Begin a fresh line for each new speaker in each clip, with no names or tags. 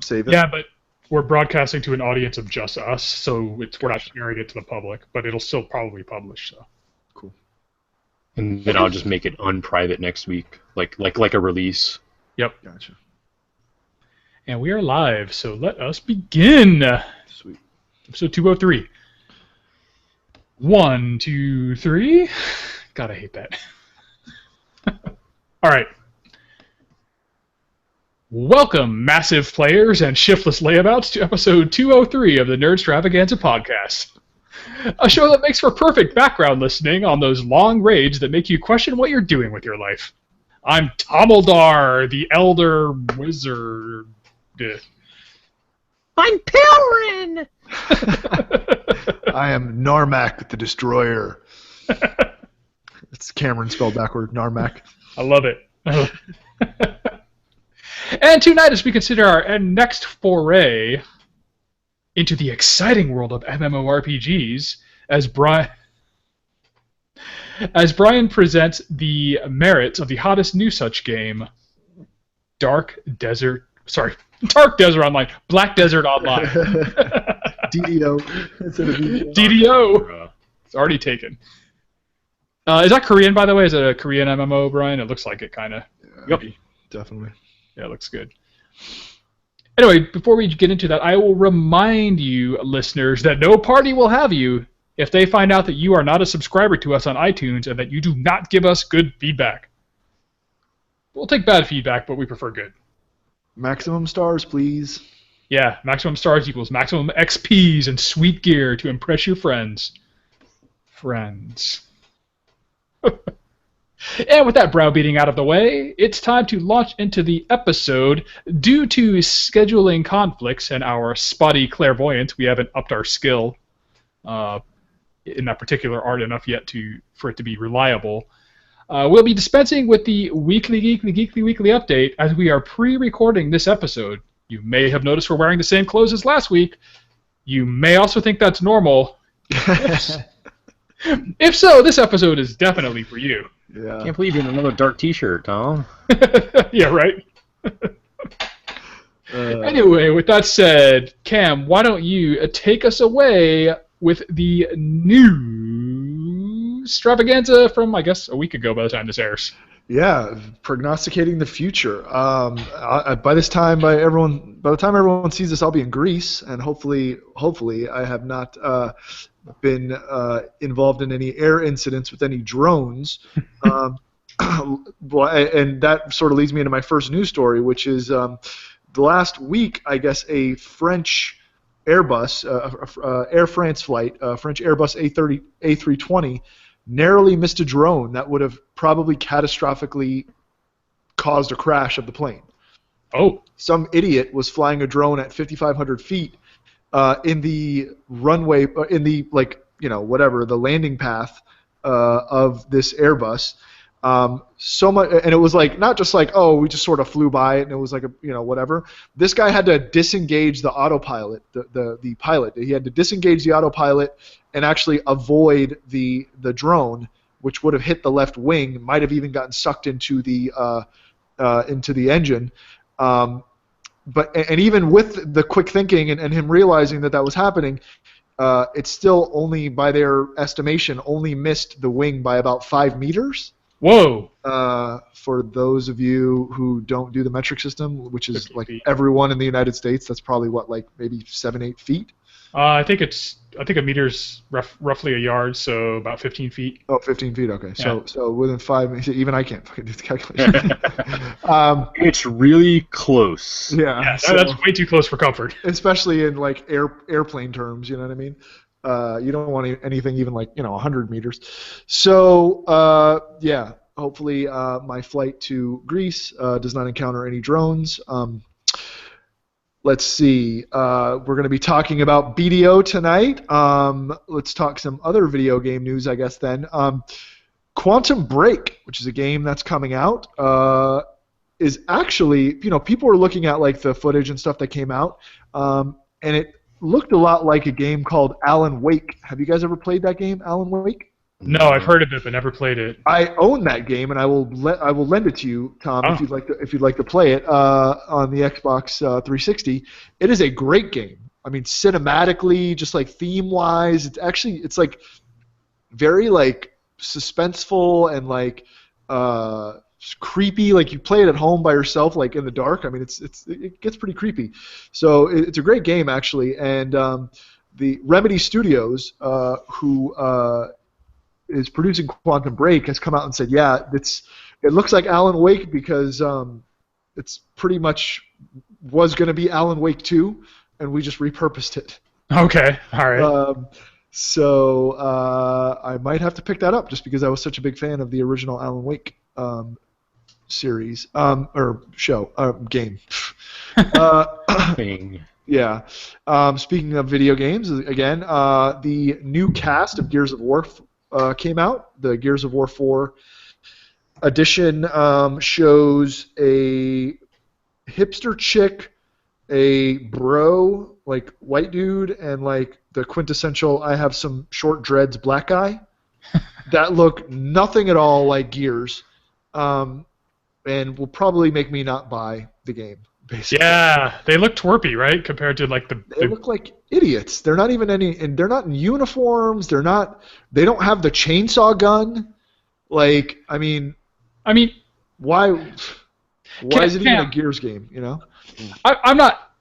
save it?
Yeah, but we're broadcasting to an audience of just us, so we're not sharing it to the public, but it'll still probably publish. So
Cool.
And then I'll just make it unprivate next week, like a release.
Yep.
Gotcha.
And we are live, so let us begin.
Sweet.
Episode 203. 1, 2, 3. God, I hate that. All right. Welcome, massive players and shiftless layabouts, to episode 203 of the Nerdstravaganza podcast. A show that makes for perfect background listening on those long raids that make you question what you're doing with your life. I'm Tomeldar, the Elder Wizard.
I'm Pelrin!
I am Narmak the Destroyer. It's Cameron spelled backward, Narmak.
I love it. And tonight, as we consider our next foray into the exciting world of MMORPGs, as Brian presents the merits of the hottest new such game, Dark Desert Online, Black Desert Online.
DDO instead of VDO.
DDO. It's already taken. Is that Korean, by the way? Is it a Korean MMO, Brian? It looks like it, kind of.
Yep, definitely.
Yeah, it looks good. Anyway, before we get into that, I will remind you, listeners, that no party will have you if they find out that you are not a subscriber to us on iTunes and that you do not give us good feedback. We'll take bad feedback, but we prefer good.
Maximum stars, please.
Yeah, maximum stars equals maximum XPs and sweet gear to impress your friends. Friends. And with that browbeating out of the way, it's time to launch into the episode. Due to scheduling conflicts and our spotty clairvoyance, we haven't upped our skill in that particular art enough yet for it to be reliable. We'll be dispensing with the weekly update as we are pre-recording this episode. You may have noticed we're wearing the same clothes as last week. You may also think that's normal. If so, this episode is definitely for you.
Yeah.
Can't believe you're in another dark T-shirt, Tom.
Yeah, right? Anyway, with that said, Cam, why don't you take us away with the new extravaganza from, I guess, a week ago by the time this airs.
Yeah, prognosticating the future. By the time everyone sees this, I'll be in Greece, and hopefully, I have not been involved in any air incidents with any drones. And that sort of leads me into my first news story, which is the last week, I guess, a French Airbus, Air France flight, French Airbus A320, narrowly missed a drone that would have probably catastrophically caused a crash of the plane.
Oh.
Some idiot was flying a drone at 5,500 feet in the runway, in the, the landing path of this Airbus. So much, and it was not just we just sort of flew by it and it was whatever. This guy had to disengage the autopilot, the pilot. He had to disengage the autopilot and actually avoid the drone, which would have hit the left wing, might have even gotten sucked into the engine. But even with the quick thinking and him realizing that was happening, it still only, by their estimation, only missed the wing by about 5 meters.
Whoa!
For those of you who don't do the metric system, which is
feet.
Everyone in the United States, that's probably maybe 7-8 feet.
I think a meter's roughly a yard, so about 15 feet.
Oh, 15 feet. Okay,
yeah.
So within 5, even I can't fucking do the calculation.
It's really close.
Yeah,
that's way too close for comfort.
Especially in airplane terms, you know what I mean? You don't want anything even 100 meters. So yeah, hopefully my flight to Greece does not encounter any drones. Let's see. We're going to be talking about BDO tonight. Let's talk some other video game news, I guess, then. Quantum Break, which is a game that's coming out, is actually, people are looking at the footage and stuff that came out, and it looked a lot like a game called Alan Wake. Have you guys ever played that game, Alan Wake?
No, I've heard of it but never played it.
I own that game, and I will lend it to you, Tom, if you'd like to play it on the Xbox 360. It is a great game. I mean, cinematically, just like theme-wise, it's like very like suspenseful and like creepy. Like you play it at home by yourself, like in the dark. I mean, it gets pretty creepy. So it's a great game actually, and the Remedy Studios, who is producing Quantum Break, has come out and said, yeah, it looks like Alan Wake because it's pretty much was going to be Alan Wake 2, and we just repurposed it.
Okay, all right.
So I might have to pick that up just because I was such a big fan of the original Alan Wake series or game.
Thing.
Yeah. Speaking of video games, again, the new cast of Gears of War came out. The Gears of War 4 edition shows a hipster chick, a bro, like white dude, and like the quintessential I have some short dreads black guy that look nothing at all like Gears, and will probably make me not buy the game. Basically.
Yeah, they look twerpy, right? Compared to like
they look like idiots. They're not even and they're not in uniforms. They don't have the chainsaw gun. Like, I mean, why is it even a Gears game? You know,
I'm not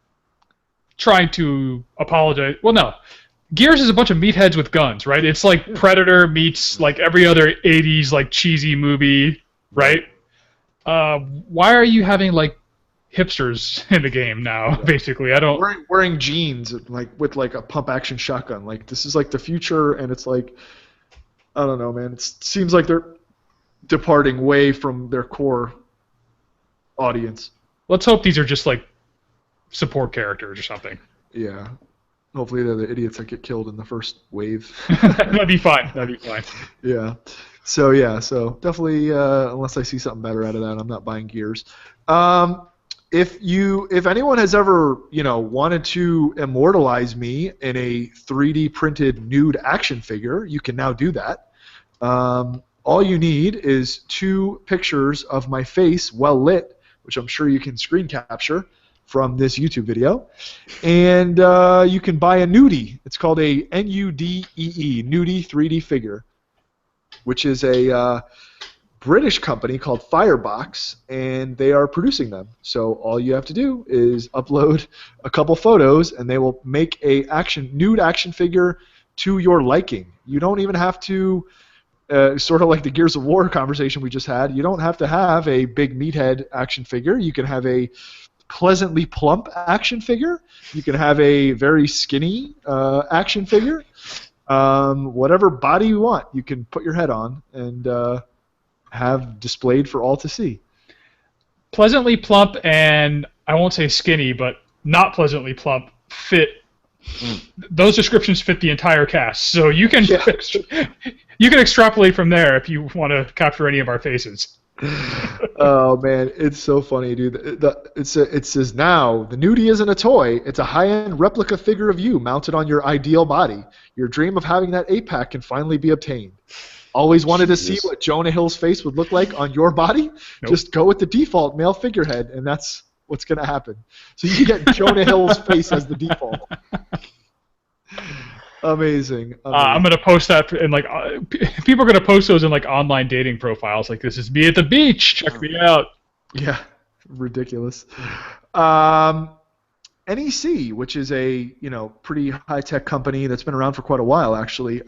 trying to apologize. Well, no, Gears is a bunch of meatheads with guns, right? It's like Predator meets like every other '80s like cheesy movie, right? Why are you having like hipsters in the game now? Yeah. Basically, I don't
wearing jeans like with like a pump action shotgun. Like this is like the future, and it's like I don't know, man. It seems like they're departing way from their core audience.
Let's hope these are just like support characters or something.
Yeah. Hopefully they're the idiots that get killed in the first wave.
That'd be fine.
Yeah. So definitely unless I see something better out of that, I'm not buying Gears. If anyone has ever, wanted to immortalize me in a 3D printed nude action figure, you can now do that. All you need is 2 pictures of my face well lit, which I'm sure you can screen capture from this YouTube video, and you can buy a nudie. It's called a NUDEE, nudie 3D figure, which is a British company called Firebox, and they are producing them. So all you have to do is upload a couple photos, and they will make a nude action figure to your liking. You don't even have to, sort of like the Gears of War conversation we just had, you don't have to have a big meathead action figure. You can have a pleasantly plump action figure. You can have a very skinny action figure. Whatever body you want, you can put your head on and have displayed for all to see.
Pleasantly plump and I won't say skinny, but not pleasantly plump fit. Those descriptions fit the entire cast, so you can you can extrapolate from there if you want to capture any of our faces.
Oh man, it's so funny, dude. It says now the nudie isn't a toy; it's a high-end replica figure of you mounted on your ideal body. Your dream of having that 8-pack can finally be obtained. Always wanted to see what Jonah Hill's face would look like on your body? Nope. Just go with the default male figurehead, and that's what's going to happen. So you get Jonah Hill's face as the default. Amazing.
I'm going to post that, and like people are going to post those in like online dating profiles. Like, this is me at the beach. Check me out.
Yeah, ridiculous. NEC, which is a pretty high-tech company that's been around for quite a while, actually,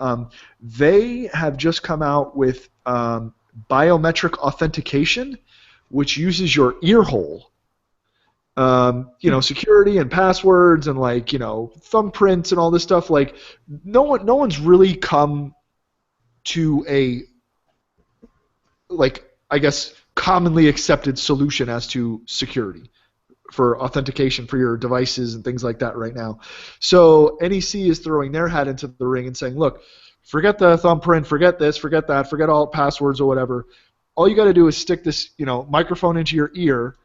they have just come out with biometric authentication, which uses your ear hole. Security and passwords and thumbprints and all this stuff. Like, no one's really come to a I guess commonly accepted solution as to security for authentication for your devices and things like that right now. So NEC is throwing their hat into the ring and saying, look, forget the thumbprint, forget this, forget that, forget all passwords or whatever. All you got to do is stick this, microphone into your ear,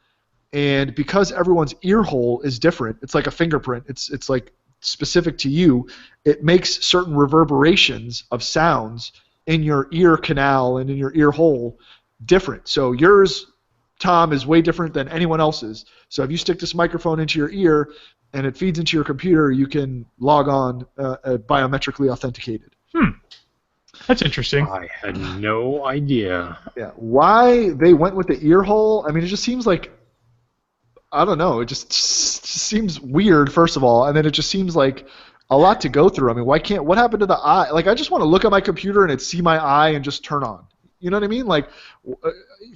and because everyone's ear hole is different, it's like a fingerprint. It's like specific to you. It makes certain reverberations of sounds in your ear canal and in your ear hole different. So yours, Tom, is way different than anyone else's. So if you stick this microphone into your ear and it feeds into your computer, you can log on biometrically authenticated.
That's interesting.
I had no idea.
Yeah. Why they went with the ear hole? I mean, it just seems like, I don't know. It just seems weird, first of all, and then it just seems like a lot to go through. I mean, what happened to the eye? Like, I just want to look at my computer and it see my eye and just turn on. You know what I mean? Like,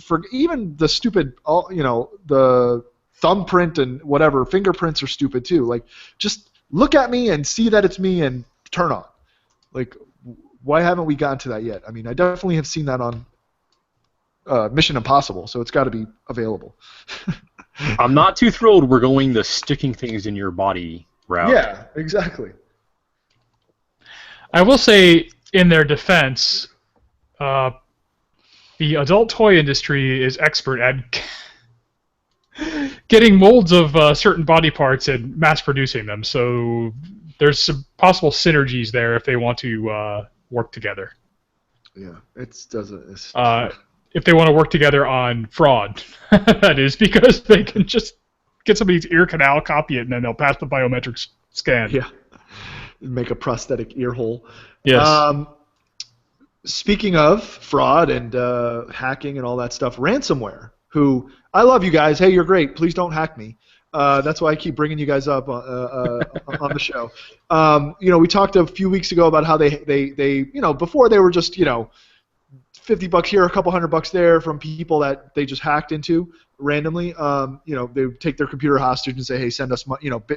for even the stupid, the thumbprint and whatever, fingerprints are stupid too. Like, just look at me and see that it's me and turn on. Like, why haven't we gotten to that yet? I mean, I definitely have seen that on Mission Impossible, so it's got to be available.
I'm not too thrilled we're going the sticking things in your body route.
Yeah, exactly.
I will say, in their defense, the adult toy industry is expert at getting molds of certain body parts and mass producing them. So there's some possible synergies there if they want to work together.
Yeah, it's
if they want to work together on fraud, that is, because they can just get somebody's ear canal, copy it, and then they'll pass the biometric scan.
Yeah, make a prosthetic ear hole.
Yes.
Speaking of fraud and hacking and all that stuff, ransomware, who, I love you guys. Hey, you're great. Please don't hack me. That's why I keep bringing you guys up on the show. We talked a few weeks ago about how they before they were just, $50 here, a couple $100 there from people that they just hacked into randomly. They would take their computer hostage and say, hey, send us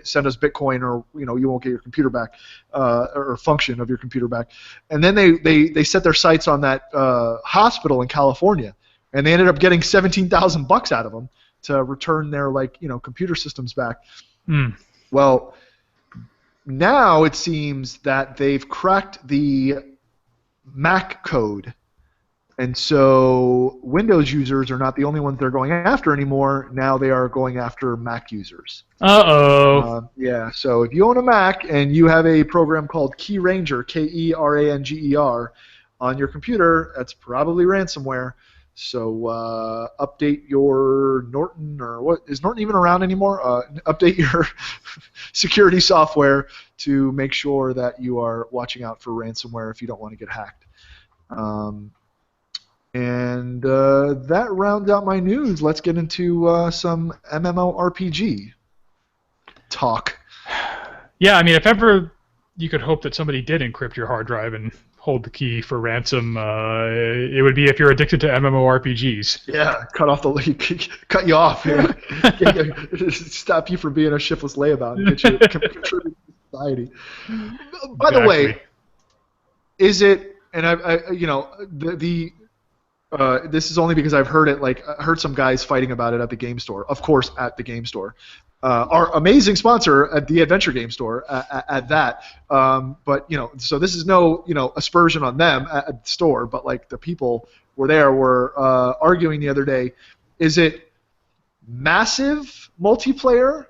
send us Bitcoin, or you won't get your computer back, or function of your computer back. And then they set their sights on that hospital in California, and they ended up getting $17,000 out of them to return their computer systems back. Well, now it seems that they've cracked the Mac code, and so Windows users are not the only ones they're going after anymore. Now they are going after Mac users. Yeah, so if you own a Mac and you have a program called KeyRanger, K-E-R-A-N-G-E-R, on your computer, that's probably ransomware. So update your Norton, or what is Norton even around anymore? Update your security software to make sure that you are watching out for ransomware if you don't want to get hacked. And that rounds out my news. Let's get into some MMORPG talk.
Yeah, I mean, if ever you could hope that somebody did encrypt your hard drive and hold the key for ransom, it would be if you're addicted to MMORPGs.
Yeah, cut you off. Stop you from being a shiftless layabout and get you contribute to society. By the way, is it? And this is only because I've heard it. I heard some guys fighting about it at the game store. Of course, at the game store. Our amazing sponsor at the Adventure Game Store at that. But so this is no aspersion on them at the store, but the people were arguing the other day. Is it massive multiplayer,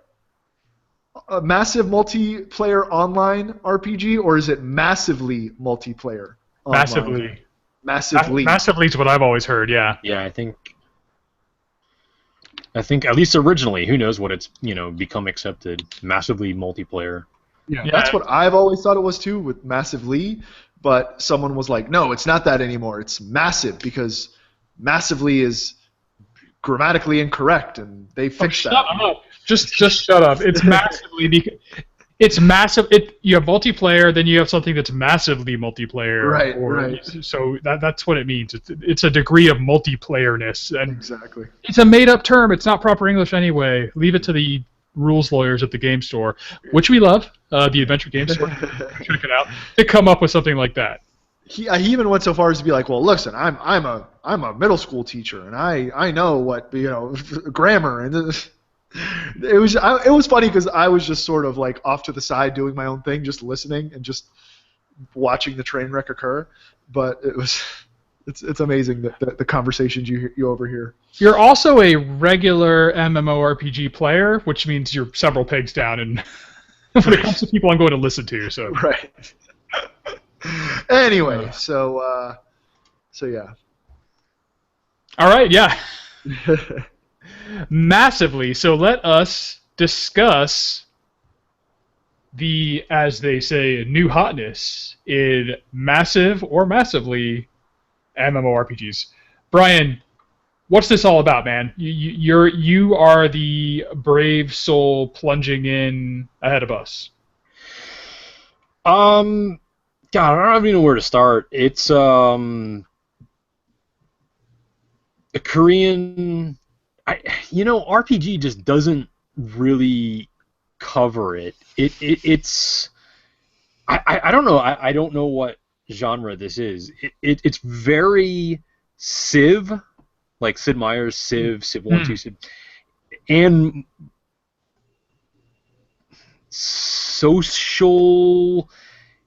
a massive multiplayer online RPG, or is it massively multiplayer? Online? Massively.
Massively is what I've always heard. Yeah.
Yeah, I think at least originally, who knows what it's become accepted. Massively multiplayer.
Yeah, that's what I've always thought it was too, with massively. But someone was like, no, it's not that anymore. It's massive, because massively is grammatically incorrect, and they fixed that.
Shut up. Just shut up. It's massively because it's massive. You have multiplayer, then you have something that's massively multiplayer.
Right.
So that's what it means. It's a degree of multiplayerness, and
exactly.
It's a made-up term. It's not proper English anyway. Leave it to the rules lawyers at the game store, which we love, the Adventure Game Store. Check it out. To come up with something like that.
He even went so far as to be like, well, listen, I'm a middle school teacher, and I know what grammar and. It was funny because I was just sort of off to the side doing my own thing, just listening and just watching the train wreck occur. But it's amazing that the conversations you overhear.
You're also a regular MMORPG player, which means you're several pegs down, and when it comes to people I'm going to listen to. So
right. Anyway, so So yeah.
All right, yeah. Massively. So let us discuss the, as they say, new hotness in massive or massively MMORPGs. Brian, what's this all about, man? You are the brave soul plunging in ahead of us.
God, I don't even know where to start. It's a Korean. RPG just doesn't really cover it. It's I don't know. I don't know what genre this is. It's very Civ, like Sid Meier's Civ, Civ 1, 2, Civ, and social.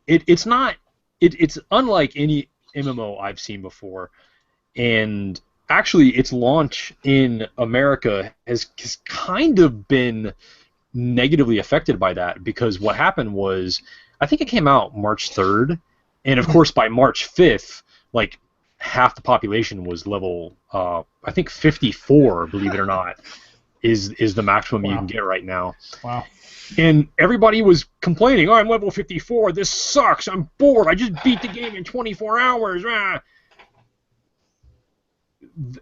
It's not. It's unlike any MMO I've seen before, and actually, its launch in America has kind of been negatively affected by that, because what happened was, I think it came out March 3rd, and of course by March 5th, like half the population was level, I think 54, believe it or not, is the maximum you can get right now.
Wow.
And everybody was complaining, oh, I'm level 54, this sucks, I'm bored, I just beat the game in 24 hours.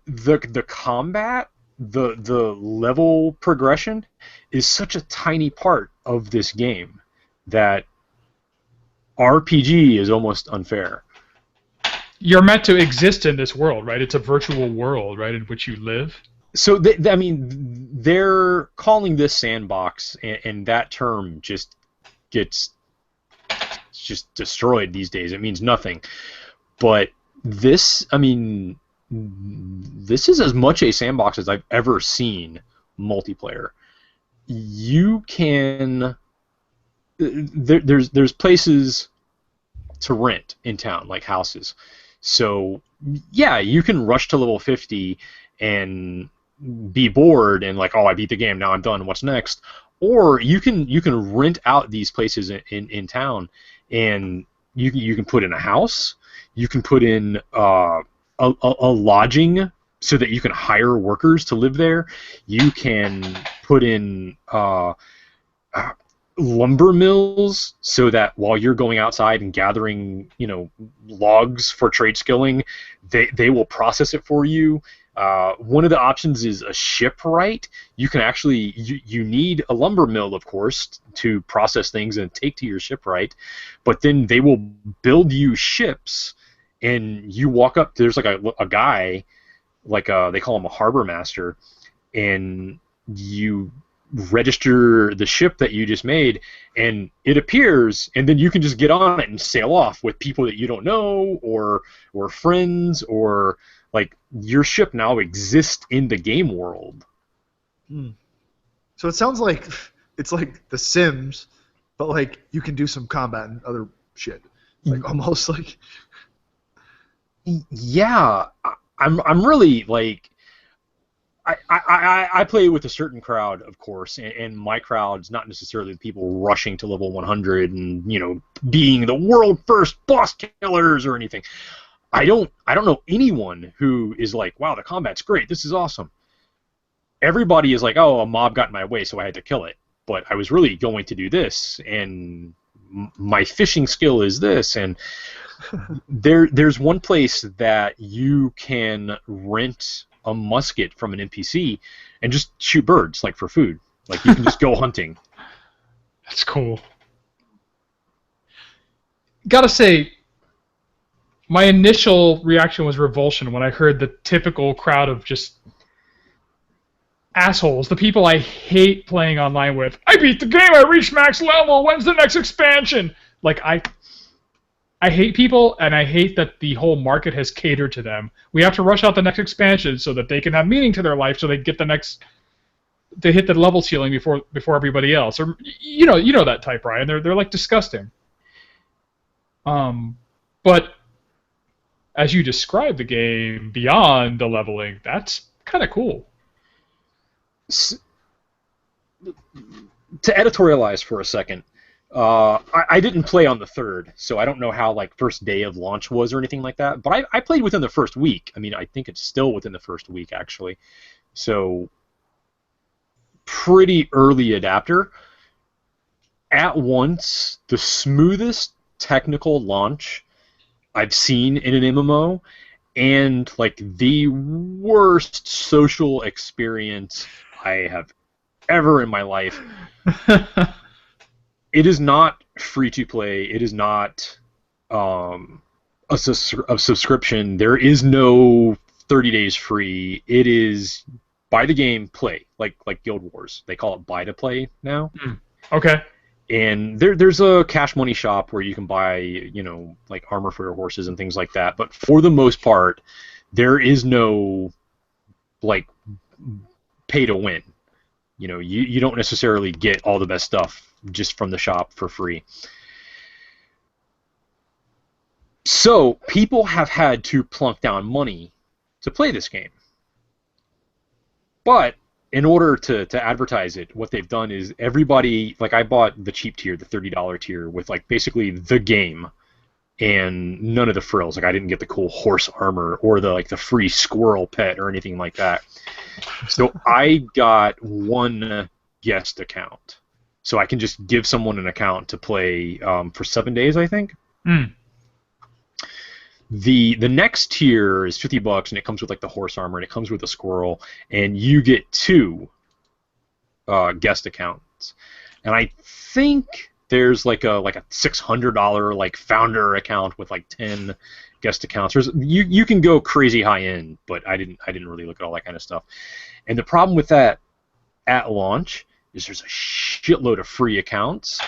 The combat, the level progression is such a tiny part of this game that RPG is almost unfair.
You're meant to exist in this world, right? It's a virtual world, right, in which you live.
So, I mean, they're calling this sandbox, and that term just gets just destroyed these days. It means nothing. But this, I mean, this is as much a sandbox as I've ever seen multiplayer. You can... There's places to rent in town, like houses. So, yeah, you can rush to level 50 and be bored and like, oh, I beat the game, now I'm done, what's next? Or you can rent out these places in town, and you can put in a house, you can put in a lodging so that you can hire workers to live there, you can put in lumber mills so that while you're going outside and gathering, logs for trade skilling, they will process it for you. One of the options is a shipwright. You can actually, you need a lumber mill, of course, to process things and take to your shipwright, but then they will build you ships, and you walk up, there's like a guy, like they call him a harbor master, and you register the ship that you just made, and it appears, and then you can just get on it and sail off with people that you don't know, or friends, or like your ship now exists in the game world.
So it sounds like it's like The Sims, but like you can do some combat and other shit, like almost like.
Yeah, I'm really like. I play with a certain crowd, of course, and my crowd's not necessarily the people rushing to level 100 and being the world first boss killers or anything. I don't know anyone who is like, wow, the combat's great, this is awesome. Everybody is like, oh, a mob got in my way, so I had to kill it. But I was really going to do this, and my fishing skill is this, and there's one place that you can rent a musket from an NPC and just shoot birds, like for food. Like you can just go hunting.
That's cool. Gotta say, my initial reaction was revulsion when I heard the typical crowd of just assholes, the people I hate playing online with. I beat the game, I reached max level, when's the next expansion? Like, I hate people, and I hate that the whole market has catered to them. We have to rush out the next expansion so that they can have meaning to their life, so they get the next, they hit the level ceiling before everybody else. Or you know that type, Ryan. They're like disgusting. But as you describe the game beyond the leveling, that's kind of cool.
To editorialize for a second, I didn't play on the 3rd, so I don't know how like first day of launch was or anything like that. But I played within the first week. I mean, I think it's still within the first week actually. So pretty early adapter. At once, the smoothest technical launch I've seen in an MMO, and like the worst social experience I have ever in my life. It is not free to play. It is not a subscription. There is no 30 days free. It is buy the game, play, like Guild Wars. They call it buy to play now.
Okay.
And there's a cash money shop where you can buy, you know, like armor for your horses and things like that. But for the most part, there is no like pay to win. You know, you don't necessarily get all the best stuff just from the shop for free. So people have had to plunk down money to play this game. But in order to advertise it, what they've done is everybody, like I bought the cheap tier, the $30 tier, with like basically the game and none of the frills. Like I didn't get the cool horse armor or the free squirrel pet or anything like that. So I got one guest account. So I can just give someone an account to play for 7 days, I think. The next tier is $50, and it comes with like the horse armor, and it comes with a squirrel, and you get 2 guest accounts. And I think there's like a $600 like founder account with like 10 guest accounts. You can go crazy high end, but I didn't really look at all that kind of stuff. And the problem with that at launch is there's a shitload of free accounts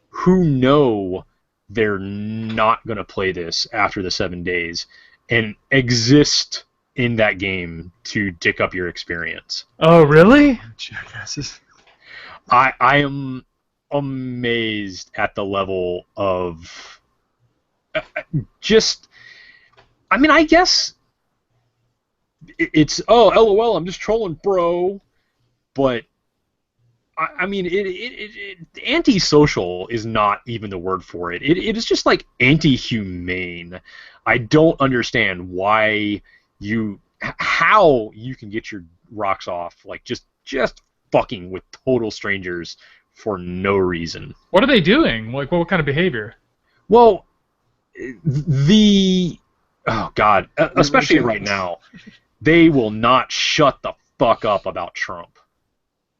who know they're not going to play this after the 7 days and exist in that game to dick up your experience.
Oh, really?
Jackasses.
I am amazed at the level of just... I mean, I guess it's, oh, LOL, I'm just trolling, bro. But I mean, antisocial is not even the word for it. It is just like anti-humane. I don't understand how you can get your rocks off, like just fucking with total strangers for no reason.
What are they doing? Like, what kind of behavior?
Well, oh god, especially right now, they will not shut the fuck up about Trump.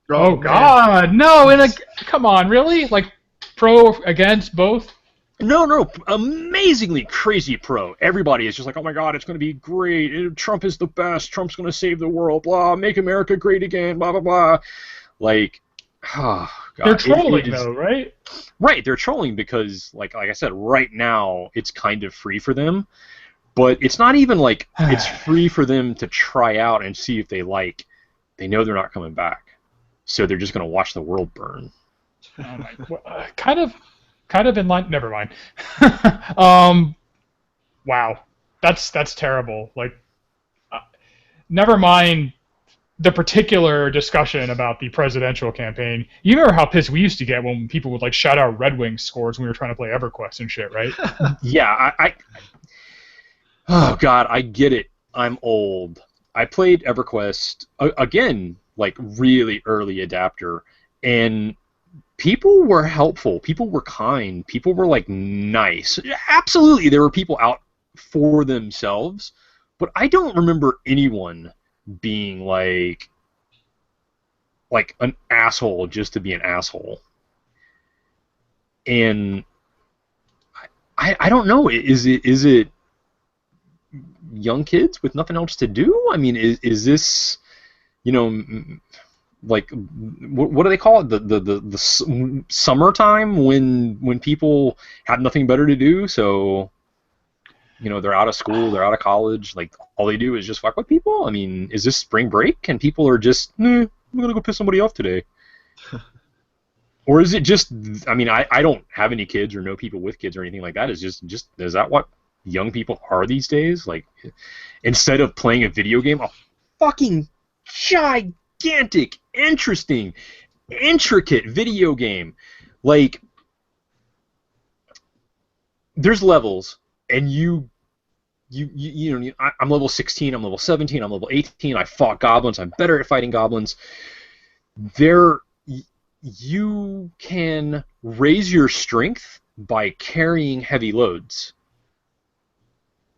Oh God, no! Come on, really? Like, pro against both?
No, amazingly crazy pro. Everybody is just like, oh my god, it's going to be great. Trump is the best. Trump's going to save the world. Blah, make America great again. Blah blah blah. Like, oh god.
They're trolling though, right?
Right, they're trolling because, like I said, right now it's kind of free for them, but it's not even like it's free for them to try out and see if they like. They know they're not coming back. So they're just going to watch the world burn.
Oh my, kind of in line. Never mind. Wow, that's terrible. Like, never mind the particular discussion about the presidential campaign. You remember how pissed we used to get when people would like shout out Red Wings scores when we were trying to play EverQuest and shit, right?
Yeah, oh god, I get it. I'm old. I played EverQuest again. Like really early adapter, and people were helpful, people were kind, people were like nice. Absolutely, there were people out for themselves, but I don't remember anyone being like an asshole just to be an asshole. And I don't know, is it young kids with nothing else to do? I mean, is this, you know, like what do they call it? The summertime when people have nothing better to do. So, you know, they're out of school, they're out of college. Like all they do is just fuck with people. I mean, is this spring break and people are just, I'm gonna go piss somebody off today? Or is it just? I mean, I don't have any kids or know people with kids or anything like that. Is just is that what young people are these days? Like, instead of playing a video game, a fucking gigantic, interesting, intricate video game. Like, there's levels, and I'm level 16, I'm level 17, I'm level 18. I fought goblins. I'm better at fighting goblins. You can raise your strength by carrying heavy loads.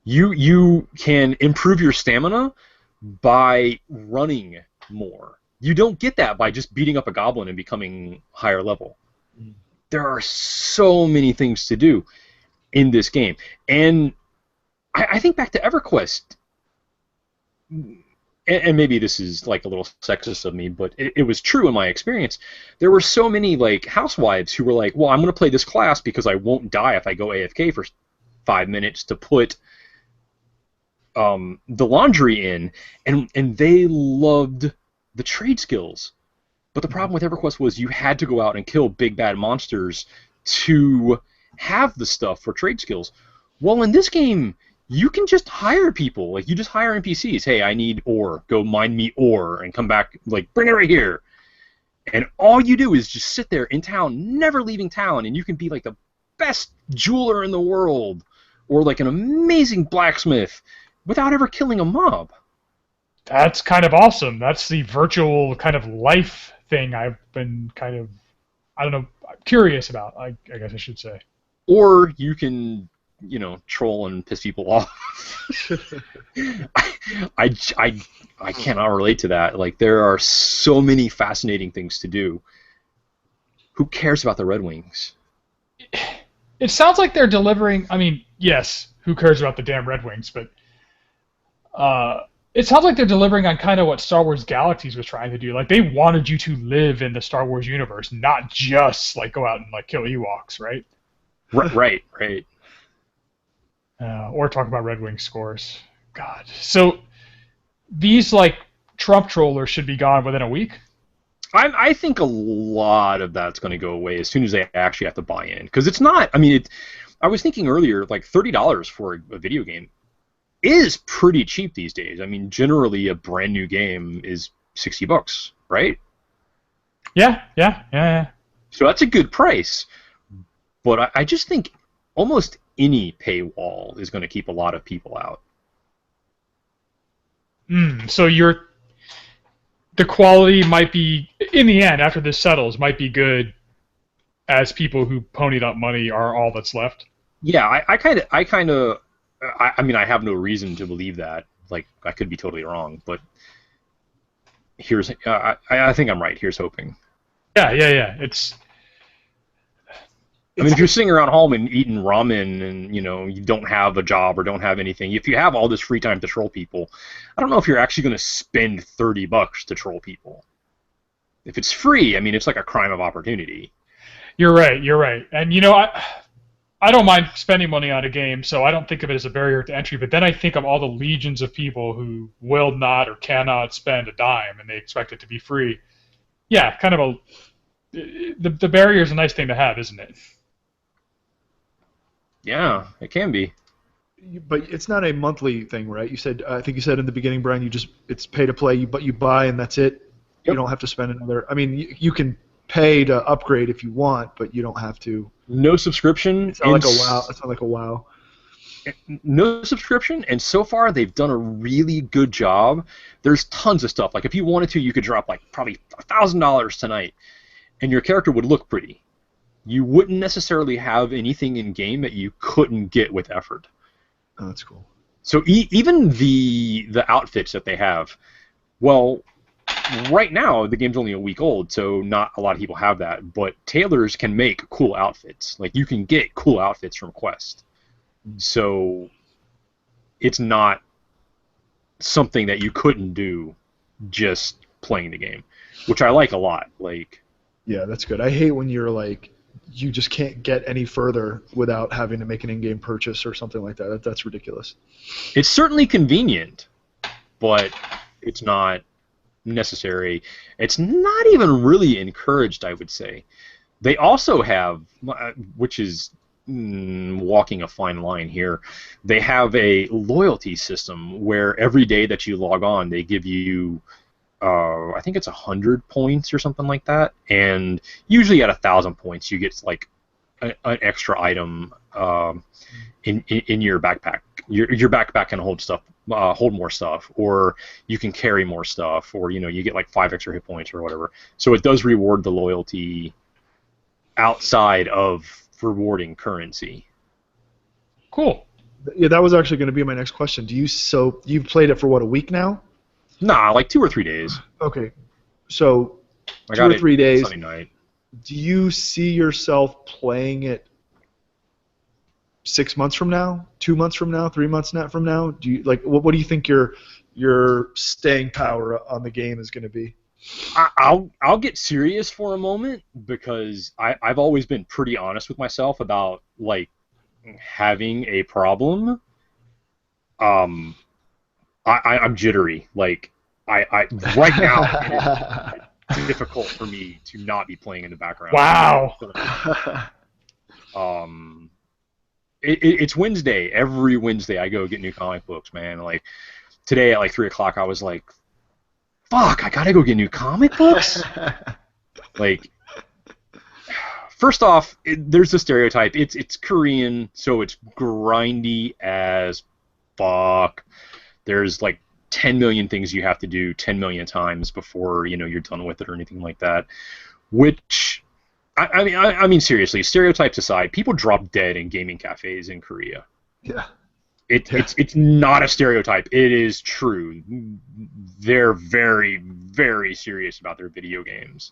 You can improve your stamina by running more. You don't get that by just beating up a goblin and becoming higher level. There are so many things to do in this game. And I think back to EverQuest, and maybe this is like a little sexist of me, but it was true in my experience. There were so many like housewives who were like, well, I'm going to play this class because I won't die if I go AFK for 5 minutes to put the laundry in, and they loved the trade skills. But the problem with EverQuest was you had to go out and kill big bad monsters to have the stuff for trade skills. Well, in this game, you can just hire people. Like, you just hire NPCs. Hey, I need ore. Go mine me ore and come back. Like, bring it right here. And all you do is just sit there in town, never leaving town, and you can be like the best jeweler in the world, or like an amazing blacksmith, without ever killing a mob.
That's kind of awesome. That's the virtual kind of life thing I've been kind of, I don't know, curious about, I guess I should say.
Or you can, troll and piss people off. I cannot relate to that. Like, there are so many fascinating things to do. Who cares about the Red Wings?
It sounds like they're delivering, I mean, yes, who cares about the damn Red Wings, but it sounds like they're delivering on kind of what Star Wars Galaxies was trying to do. Like, they wanted you to live in the Star Wars universe, not just like go out and like kill Ewoks, right?
Right.
Or talk about Red Wing scores. God. So these like Trump trollers should be gone within a week?
I think a lot of that's going to go away as soon as they actually have to buy in. Because it's not, I was thinking earlier, like $30 for a video game is pretty cheap these days. I mean, generally a brand new game is $60, right?
Yeah.
So that's a good price. But I just think almost any paywall is going to keep a lot of people out.
So the quality might be, in the end, after this settles, might be good, as people who ponied up money are all that's left.
Yeah, I have no reason to believe that. Like, I could be totally wrong, but here's I think I'm right. Here's hoping.
Yeah.
If you're sitting around home and eating ramen and, you don't have a job or don't have anything, if you have all this free time to troll people, I don't know if you're actually going to spend $30 to troll people. If it's free, it's like a crime of opportunity. You're
right. And, I don't mind spending money on a game, so I don't think of it as a barrier to entry, but then I think of all the legions of people who will not or cannot spend a dime, and they expect it to be free. Yeah, kind of the barrier is a nice thing to have, isn't it?
Yeah, it can be.
But it's not a monthly thing, right? I think you said in the beginning, Brian, it's pay to play, but you buy and that's it. Yep. You don't have to spend another. You can pay to upgrade if you want, but you don't have to.
No subscription.
It's not like a WoW. It's not like a WoW.
No subscription, and so far they've done a really good job. There's tons of stuff. Like, if you wanted to, you could drop like probably $1,000 tonight, and your character would look pretty. You wouldn't necessarily have anything in game that you couldn't get with effort.
Oh, that's cool.
So even the outfits that they have, well, right now the game's only a week old, so not a lot of people have that. But tailors can make cool outfits. Like, you can get cool outfits from Quest. So it's not something that you couldn't do just playing the game, which I like a lot. Like,
yeah, that's good. I hate when you're like, you just can't get any further without having to make an in-game purchase or something like that. That's ridiculous.
It's certainly convenient, but it's not necessary. It's not even really encouraged, I would say. They also have, which is walking a fine line here, they have a loyalty system where every day that you log on, they give you I think it's 100 points or something like that, and usually at 1,000 points you get like an extra item in your backpack. Your backpack can hold more stuff, or you can carry more stuff, or you get like 5 extra hit points or whatever. So it does reward the loyalty outside of rewarding currency.
Cool.
Yeah, that was actually going to be my next question. So you've played it for what, a week now?
Nah, like 2 or 3 days.
Okay, so
I
2
got
or 3 days.
Sunday night.
Do you see yourself playing it 6 months from now, 2 months from now, 3 months from now? Do you what do you think your staying power on the game is going to be?
I'll get serious for a moment, because I've always been pretty honest with myself about like having a problem. I'm jittery. Like I right now it is difficult for me to not be playing in the background.
Wow.
It's Wednesday. Every Wednesday I go get new comic books, man. Like today at like 3 o'clock I was like, fuck, I gotta go get new comic books? Like, first off, there's the stereotype. It's Korean, so it's grindy as fuck. There's like 10 million things you have to do 10 million times before you're done with it or anything like that. Which, I mean seriously, stereotypes aside, people drop dead in gaming cafes in Korea.
Yeah.
It's not a stereotype. It is true. They're very, very serious about their video games.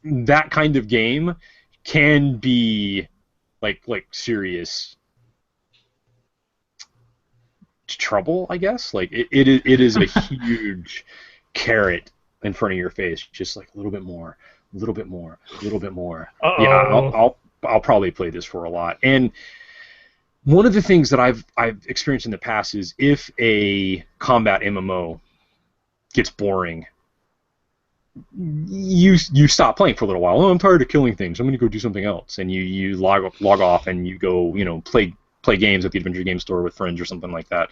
That kind of game can be like serious trouble, I guess. Like it is a huge carrot in front of your face, just like a little bit more, a little bit more, a little bit more.
Uh-oh.
Yeah, I'll probably play this for a lot. And one of the things that I've experienced in the past is if a combat MMO gets boring, you stop playing for a little while. Oh, I'm tired of killing things. I'm going to go do something else. And you log off and you go play games at the adventure game store with friends or something like that.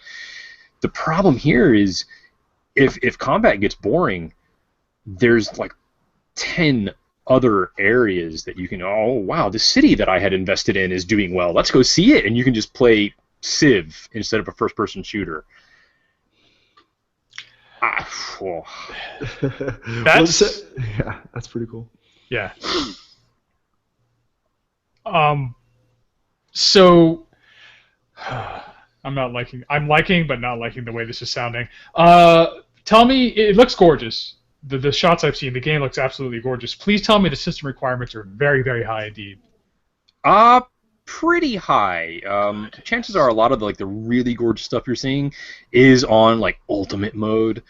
The problem here is if combat gets boring, there's like 10 other areas that you can, oh wow, the city that I had invested in is doing well, let's go see it, and you can just play Civ instead of a first-person shooter.
That's pretty cool.
Yeah. So I'm liking but not liking the way this is sounding. Tell me, it looks gorgeous. The shots I've seen, the game looks absolutely gorgeous. Please tell me the system requirements are very, very high indeed.
Pretty high. Chances are a lot of the really gorgeous stuff you're seeing is on like ultimate mode.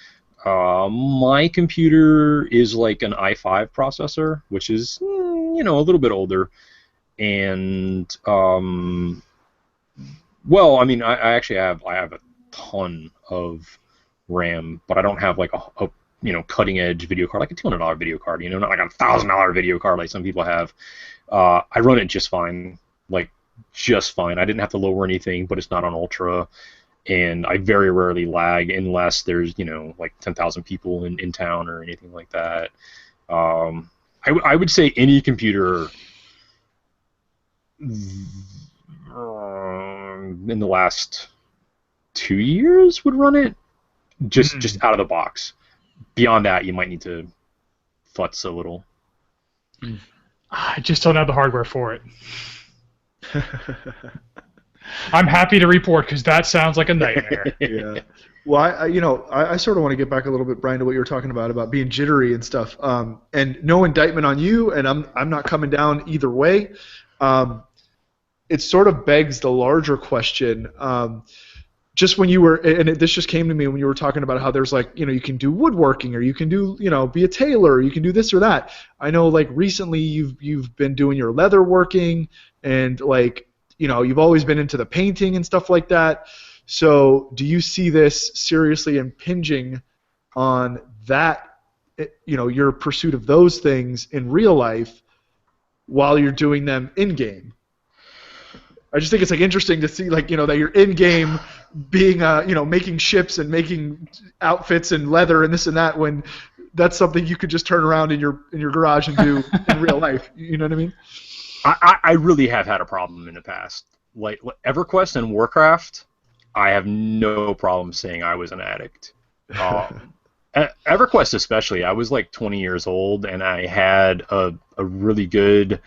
My computer is like an i5 processor, which is a little bit older, and well, I mean, I actually have a ton of RAM, but I don't have like a cutting edge video card, like a $200 video card, not like a $1,000 video card like some people have. I run it just fine, just fine. I didn't have to lower anything, but it's not on ultra, and I very rarely lag unless there's 10,000 people in town or anything like that. I would say any computer in the last 2 years would run it just out of the box. Beyond that, you might need to futz a little.
I just don't have the hardware for it. I'm happy to report, because that sounds like a nightmare.
Yeah. Well, I sort of want to get back a little bit, Brian, to what you were talking about being jittery and stuff. And no indictment on you, and I'm not coming down either way. It sort of begs the larger question. Just when you were, and this just came to me when you were talking about how there's you can do woodworking, or you can do, be a tailor, or you can do this or that. I know recently you've been doing your leather working, and you've always been into the painting and stuff like that. So do you see this seriously impinging on that, your pursuit of those things in real life while you're doing them in game? I just think it's like interesting to see like that you're in game being making ships and making outfits and leather and this and that when that's something you could just turn around in your garage and do in real life. You know what I mean?
I really have had a problem in the past. Like EverQuest and Warcraft, I have no problem saying I was an addict. EverQuest especially, I was like 20 years old and I had a really good,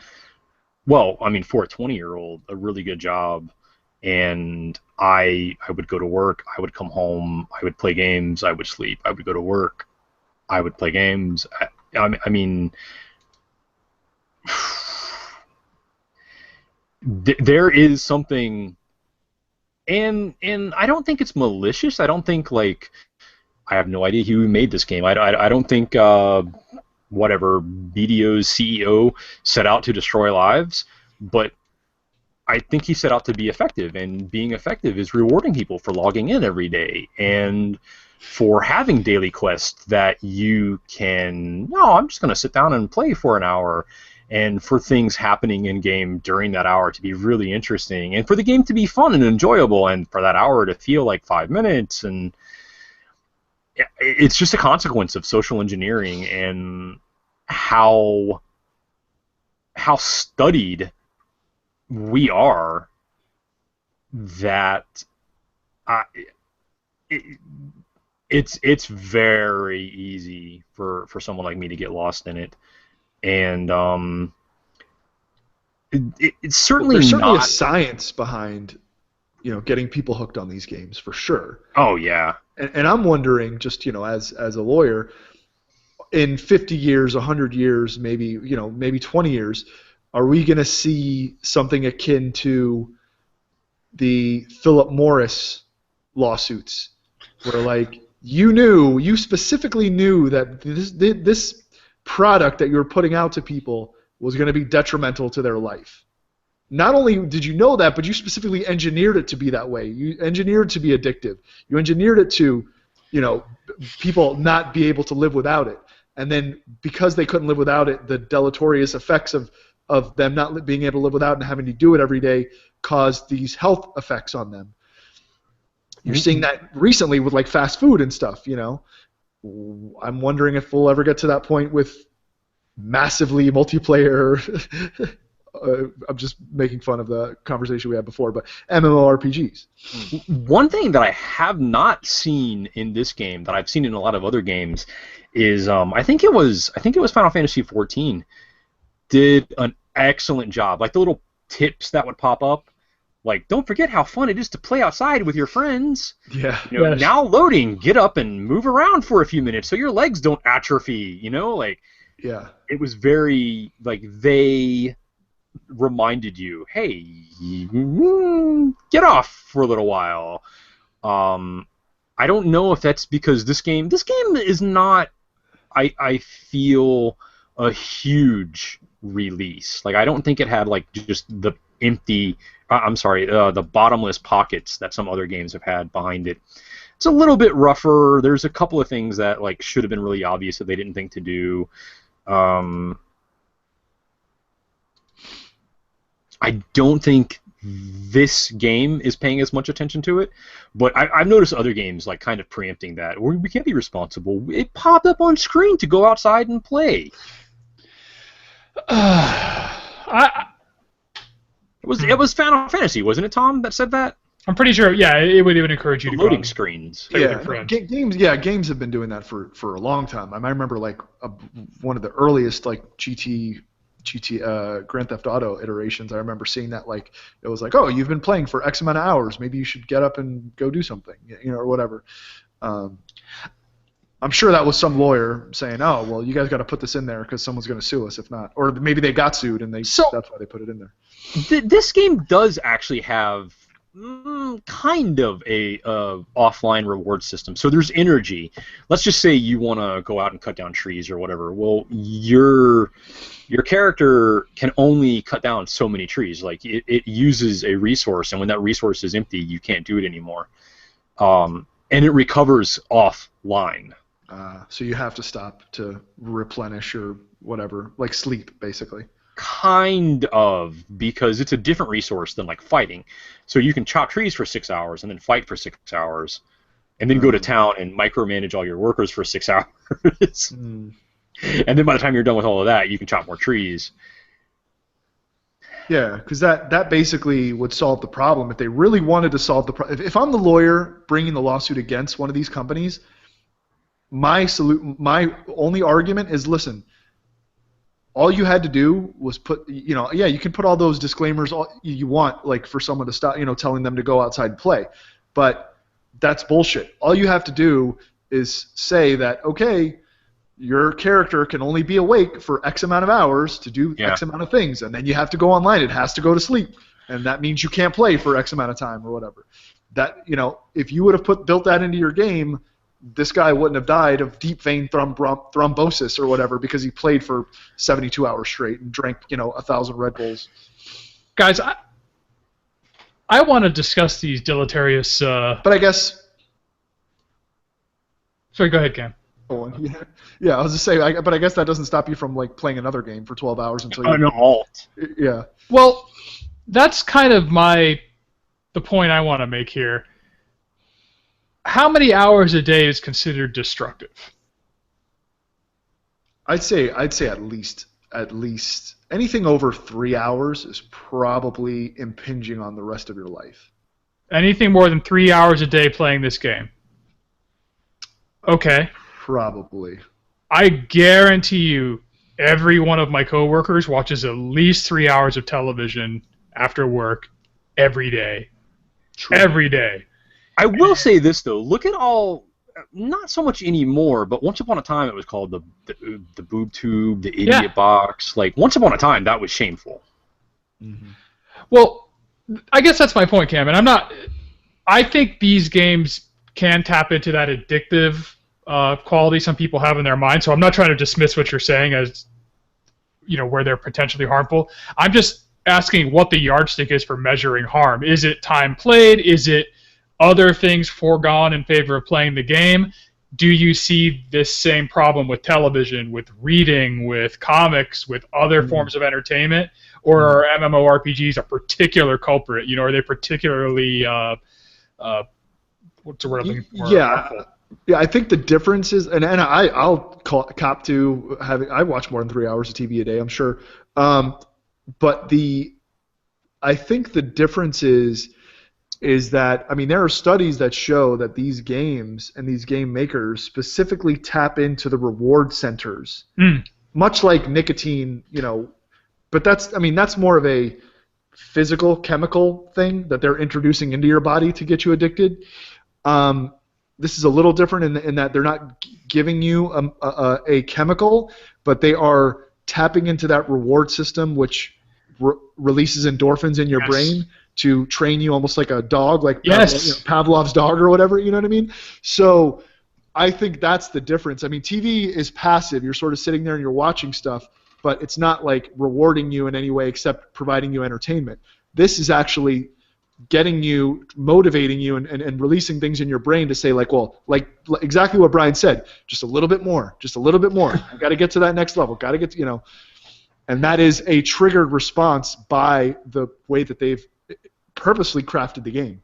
well, I mean for a 20-year-old, a really good job. And I would go to work, I would come home, I would play games, I would sleep, I would go to work, I would play games. I mean, there is something, and I don't think it's malicious. I don't think like I have no idea who made this game. I don't think whatever BDO's CEO set out to destroy lives, but I think he set out to be effective, and being effective is rewarding people for logging in every day and for having daily quests that you can, no, I'm just going to sit down and play for an hour, and for things happening in game during that hour to be really interesting, and for the game to be fun and enjoyable, and for that hour to feel like 5 minutes. And it's just a consequence of social engineering and how studied we are that it's very easy for someone like me to get lost in it. And it's certainly
there's certainly
not
a science behind getting people hooked on these games for sure.
Oh yeah.
And I'm wondering, just as a lawyer, in 50 years, 100 years, maybe 20 years, are we going to see something akin to the Philip Morris lawsuits, where like you specifically knew that this product that you were putting out to people was going to be detrimental to their life? Not only did you know that, but you specifically engineered it to be that way. You engineered it to be addictive. You engineered it to, people not be able to live without it. And then because they couldn't live without it, the deleterious effects of them not being able to live without and having to do it every day caused these health effects on them. You're seeing that recently with like fast food and stuff, I'm wondering if we'll ever get to that point with massively multiplayer I'm just making fun of the conversation we had before, but MMORPGs.
One thing that I have not seen in this game that I've seen in a lot of other games is I think it was Final Fantasy XIV did an excellent job. Like the little tips that would pop up, like don't forget how fun it is to play outside with your friends.
Yeah.
Yes.
Now loading, get up and move around for a few minutes so your legs don't atrophy. Like
yeah,
it was very like they reminded you, hey, get off for a little while. I don't know if that's because this game is not, I feel, a huge release. Like I don't think it had like just the empty, the bottomless pockets that some other games have had behind it. It's a little bit rougher. There's a couple of things that like should have been really obvious that they didn't think to do. I don't think this game is paying as much attention to it, but I've noticed other games like kind of preempting that. We can't be responsible. It popped up on screen to go outside and play. It was Final Fantasy, wasn't it, Tom, that said that?
I'm pretty sure. Yeah, it would even encourage you to
loading
go
screens.
Games have been doing that for a long time. I remember like one of the earliest like Grand Theft Auto iterations. I remember seeing that like it was like, oh, you've been playing for X amount of hours. Maybe you should get up and go do something, or whatever. I'm sure that was some lawyer saying, oh, well, you guys got to put this in there because someone's going to sue us if not, or maybe they got sued and that's why they put it in there.
This game does actually have kind of a offline reward system. So there's energy. Let's just say you want to go out and cut down trees or whatever. Well, your character can only cut down so many trees. Like it uses a resource, and when that resource is empty, you can't do it anymore. And it recovers offline.
So you have to stop to replenish or whatever, like sleep, basically.
Kind of, because it's a different resource than like fighting. So you can chop trees for 6 hours and then fight for 6 hours, and then go to town and micromanage all your workers for 6 hours. And then by the time you're done with all of that, you can chop more trees.
Yeah, because that basically would solve the problem if they really wanted to solve the problem. If I'm the lawyer bringing the lawsuit against one of these companies, my only argument is, listen, all you had to do was put, you can put all those disclaimers you want, like for someone to stop, telling them to go outside and play, but that's bullshit. All you have to do is say that, okay, your character can only be awake for X amount of hours to do X amount of things, and then you have to go online. It has to go to sleep, and that means you can't play for X amount of time or whatever. That, if you would have built that into your game, this guy wouldn't have died of deep vein thrombosis or whatever because he played for 72 hours straight and drank 1,000 Red Bulls.
Guys, I want to discuss these deleterious.
But I guess.
Sorry, go ahead, Cam.
Yeah, I was just saying, but I guess that doesn't stop you from like playing another game for 12 hours until you.
Alt.
Yeah.
Well, that's kind of the point I want to make here. How many hours a day is considered destructive?
I'd say at least anything over 3 hours is probably impinging on the rest of your life.
Anything more than 3 hours a day playing this game? Okay.
Probably.
I guarantee you every one of my coworkers watches at least 3 hours of television after work every day. True. Every day.
I will say this, though. Look at all, not so much anymore, but once upon a time it was called the boob tube, the idiot box. Like, once upon a time, that was shameful.
Mm-hmm. Well, I guess that's my point, Cam. And I think these games can tap into that addictive quality some people have in their mind. So I'm not trying to dismiss what you're saying as, where they're potentially harmful. I'm just asking what the yardstick is for measuring harm. Is it time played? Is it other things foregone in favor of playing the game? Do you see this same problem with television, with reading, with comics, with other forms of entertainment? Or are MMORPGs a particular culprit? Are they particularly, what's the word I'm looking for?
Yeah, I think the difference is, and I'll cop to having, I watch more than 3 hours of TV a day, I'm sure. But I think the difference is that, I mean, there are studies that show that these games and these game makers specifically tap into the reward centers, much like nicotine, but that's more of a physical, chemical thing that they're introducing into your body to get you addicted. This is a little different in that they're not giving you a chemical, but they are tapping into that reward system, which releases endorphins in your brain to train you almost like a dog, like Pavlov's dog or whatever, you know what I mean? So I think that's the difference. I mean, TV is passive. You're sort of sitting there and you're watching stuff, but it's not like rewarding you in any way except providing you entertainment. This is actually getting you, motivating you, and releasing things in your brain to say, like, well, like exactly what Brian said, just a little bit more. I got to get to that next level. Got to get to, and that is a triggered response by the way that they've purposely crafted the game.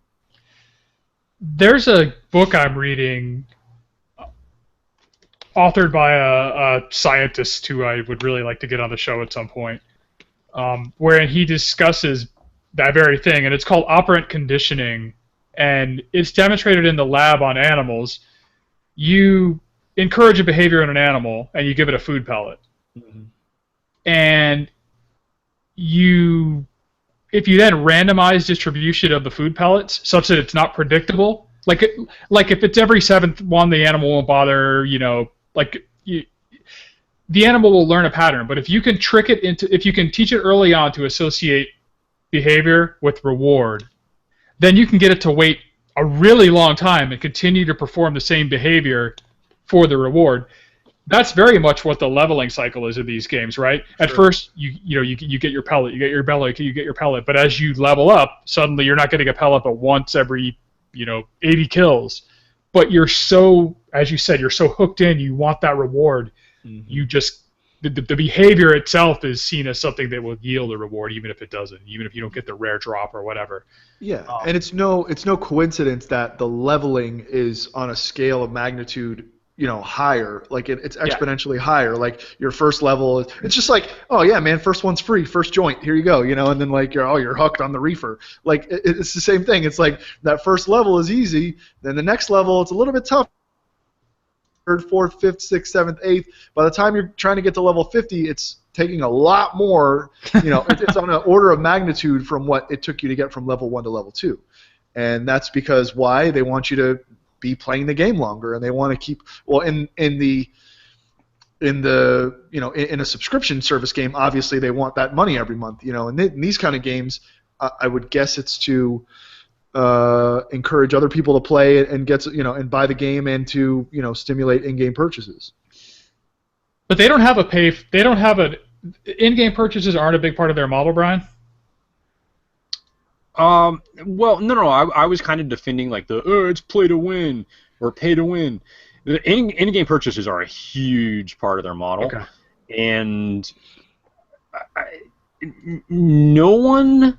There's a book I'm reading authored by a scientist who I would really like to get on the show at some point, wherein he discusses that very thing, and it's called operant conditioning, and it's demonstrated in the lab on animals. You encourage a behavior in an animal, and you give it a food pellet. Mm-hmm. And if you then randomize distribution of the food pellets such that it's not predictable, like if it's every seventh one, the animal won't bother, the animal will learn a pattern. But if you can if you can teach it early on to associate behavior with reward, then you can get it to wait a really long time and continue to perform the same behavior for the reward. That's very much what the leveling cycle is of these games, right? Sure. At first, you get your pellet, you get your pellet, you get your pellet, but as you level up, suddenly you're not getting a pellet but once every 80 kills. But you're so, as you said, you're so hooked in, you want that reward. Mm-hmm. the behavior itself is seen as something that will yield a reward, even if it doesn't, even if you don't get the rare drop or whatever.
Yeah, and it's no coincidence that the leveling is on a scale of magnitude, higher. Like it's exponentially higher. Like your first level, it's just like, oh yeah, man, first one's free, first joint, here you go, and then like you're hooked on the reefer. Like it's the same thing. It's like that first level is easy, then the next level it's a little bit tough. Third, fourth, fifth, sixth, seventh, eighth. By the time you're trying to get to level 50, it's taking a lot more. It's on an order of magnitude from what it took you to get from level 1 to level 2, and that's because why? They want you to be playing the game longer, and they want to keep. Well, in a subscription service game, obviously they want that money every month. And in these kind of games, I would guess it's to encourage other people to play and and buy the game and to stimulate in-game purchases.
But they don't have in-game purchases aren't a big part of their model, Brian.
Well, no. I was kind of defending like it's play to win or pay to win. The in-game purchases are a huge part of their model,
okay.
And no one,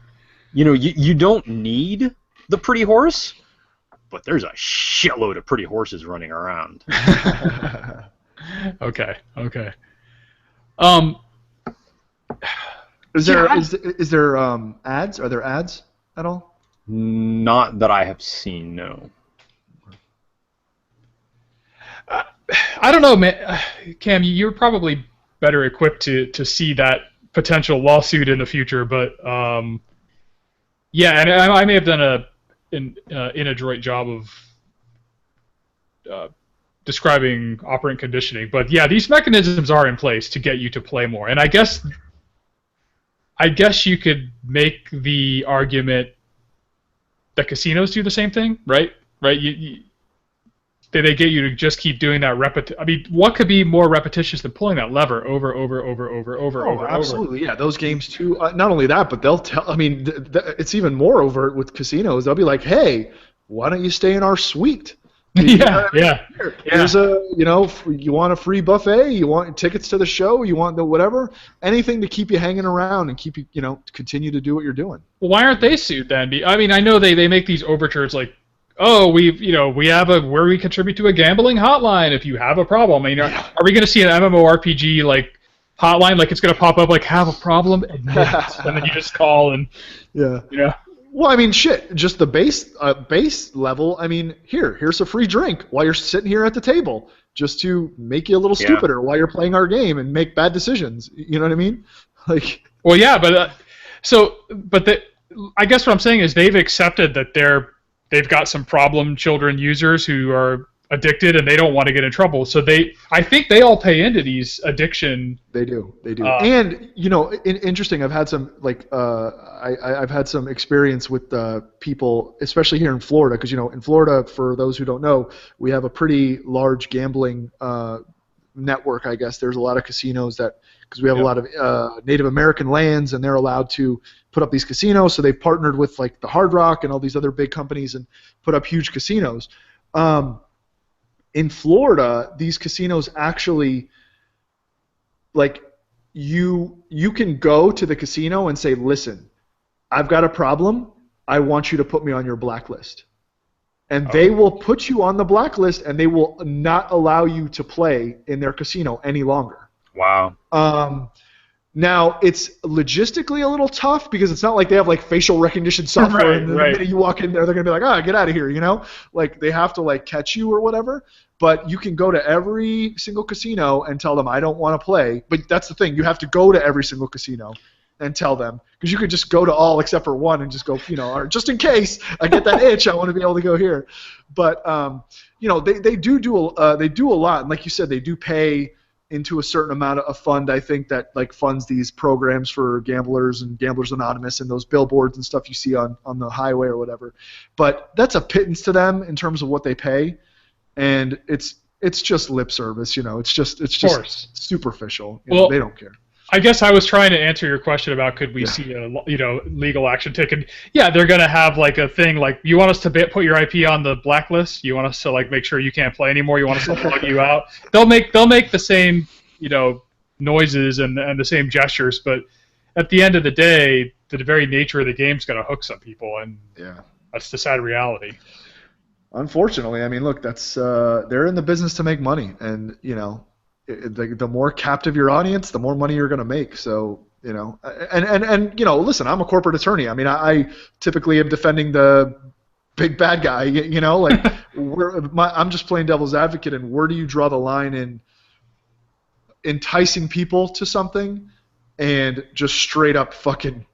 you don't need the pretty horse, but there's a shitload of pretty horses running around.
Okay.
Is there ads? Are there ads at all?
Not that I have seen, no.
I don't know, man. Cam, you're probably better equipped to see that potential lawsuit in the future, but yeah, and I may have done an inadroit job of describing operant conditioning, but yeah, these mechanisms are in place to get you to play more, and I guess you could make the argument that casinos do the same thing, right? Right? They get you to just keep doing that I mean, what could be more repetitious than pulling that lever over?
Absolutely, yeah. Those games too. Not only that, but they'll tell. I mean, it's even more overt with casinos. They'll be like, "Hey, why don't you stay in our suite?
Yeah.
Here's you want a free buffet? You want tickets to the show? You want the whatever? Anything to keep you hanging around and keep you, continue to do what you're doing."
Well, why aren't they sued then? I mean, I know they make these overtures like, oh, we have where we contribute to a gambling hotline if you have a problem. I mean, are we going to see an MMORPG like hotline, like it's going to pop up like have a problem, admit it, and then you just call and
Well, I mean, shit, just the base level. I mean, here's a free drink while you're sitting here at the table, just to make you a little stupider while you're playing our game and make bad decisions. You know what I mean? Like.
Well, yeah, but I guess what I'm saying is they've accepted that they've got some problem children users who are addicted and they don't want to get in trouble. So I think they all pay into these addiction.
They do. And interesting. I've had some I've had some experience with people, especially here in Florida, because in Florida, for those who don't know, we have a pretty large gambling network. I guess there's a lot of casinos because we have a lot of Native American lands, and they're allowed to put up these casinos. So they've partnered with like the Hard Rock and all these other big companies and put up huge casinos. In Florida, these casinos actually, like, you can go to the casino and say, listen, I've got a problem. I want you to put me on your blacklist. And they will put you on the blacklist, and they will not allow you to play in their casino any longer.
Wow.
Now, it's logistically a little tough because it's not like they have like facial recognition software, and the minute you walk in there, they're going to be like, get out of here, Like, they have to like catch you or whatever. But you can go to every single casino and tell them, I don't want to play. But that's the thing. You have to go to every single casino and tell them. Because you could just go to all except for one and just go, or just in case I get that itch, I want to be able to go here. But, they do a lot. And like you said, they do pay into a certain amount of fund, I think, that like funds these programs for gamblers and Gamblers Anonymous and those billboards and stuff you see on the highway or whatever. But that's a pittance to them in terms of what they pay. And it's just lip service, It's just superficial.
Well,
they don't care.
I guess I was trying to answer your question about could we see a legal action taken. Yeah, they're gonna have like a thing like, you want us to put your IP on the blacklist? You want us to like make sure you can't play anymore? You want us to plug you out? They'll make the same noises and the same gestures, but at the end of the day, the very nature of the game's going to hook some people, and that's the sad reality.
Unfortunately, I mean, look, that's they're in the business to make money, and the more captive your audience, the more money you're going to make. So and listen, I'm a corporate attorney. I mean, I typically am defending the big bad guy. Like I'm just playing devil's advocate. And where do you draw the line in enticing people to something and just straight up fucking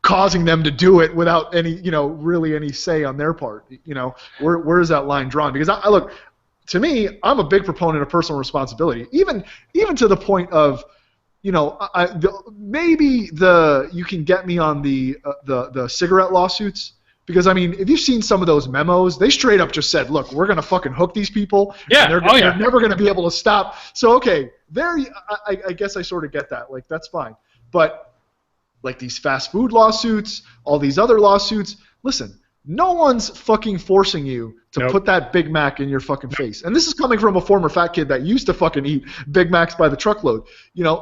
causing them to do it without any really any say on their part? Where is that line drawn? Because I look, to me, I'm a big proponent of personal responsibility, even to the point of maybe you can get me on the cigarette lawsuits, because I mean, if you've seen some of those memos, they straight up just said, look, we're gonna fucking hook these people.
Yeah,
and they're never gonna be able to stop. So okay, I guess I sort of get that. Like, that's fine. But like these fast food lawsuits, all these other lawsuits, listen, no one's fucking forcing you to put that Big Mac in your fucking face. And this is coming from a former fat kid that used to fucking eat Big Macs by the truckload.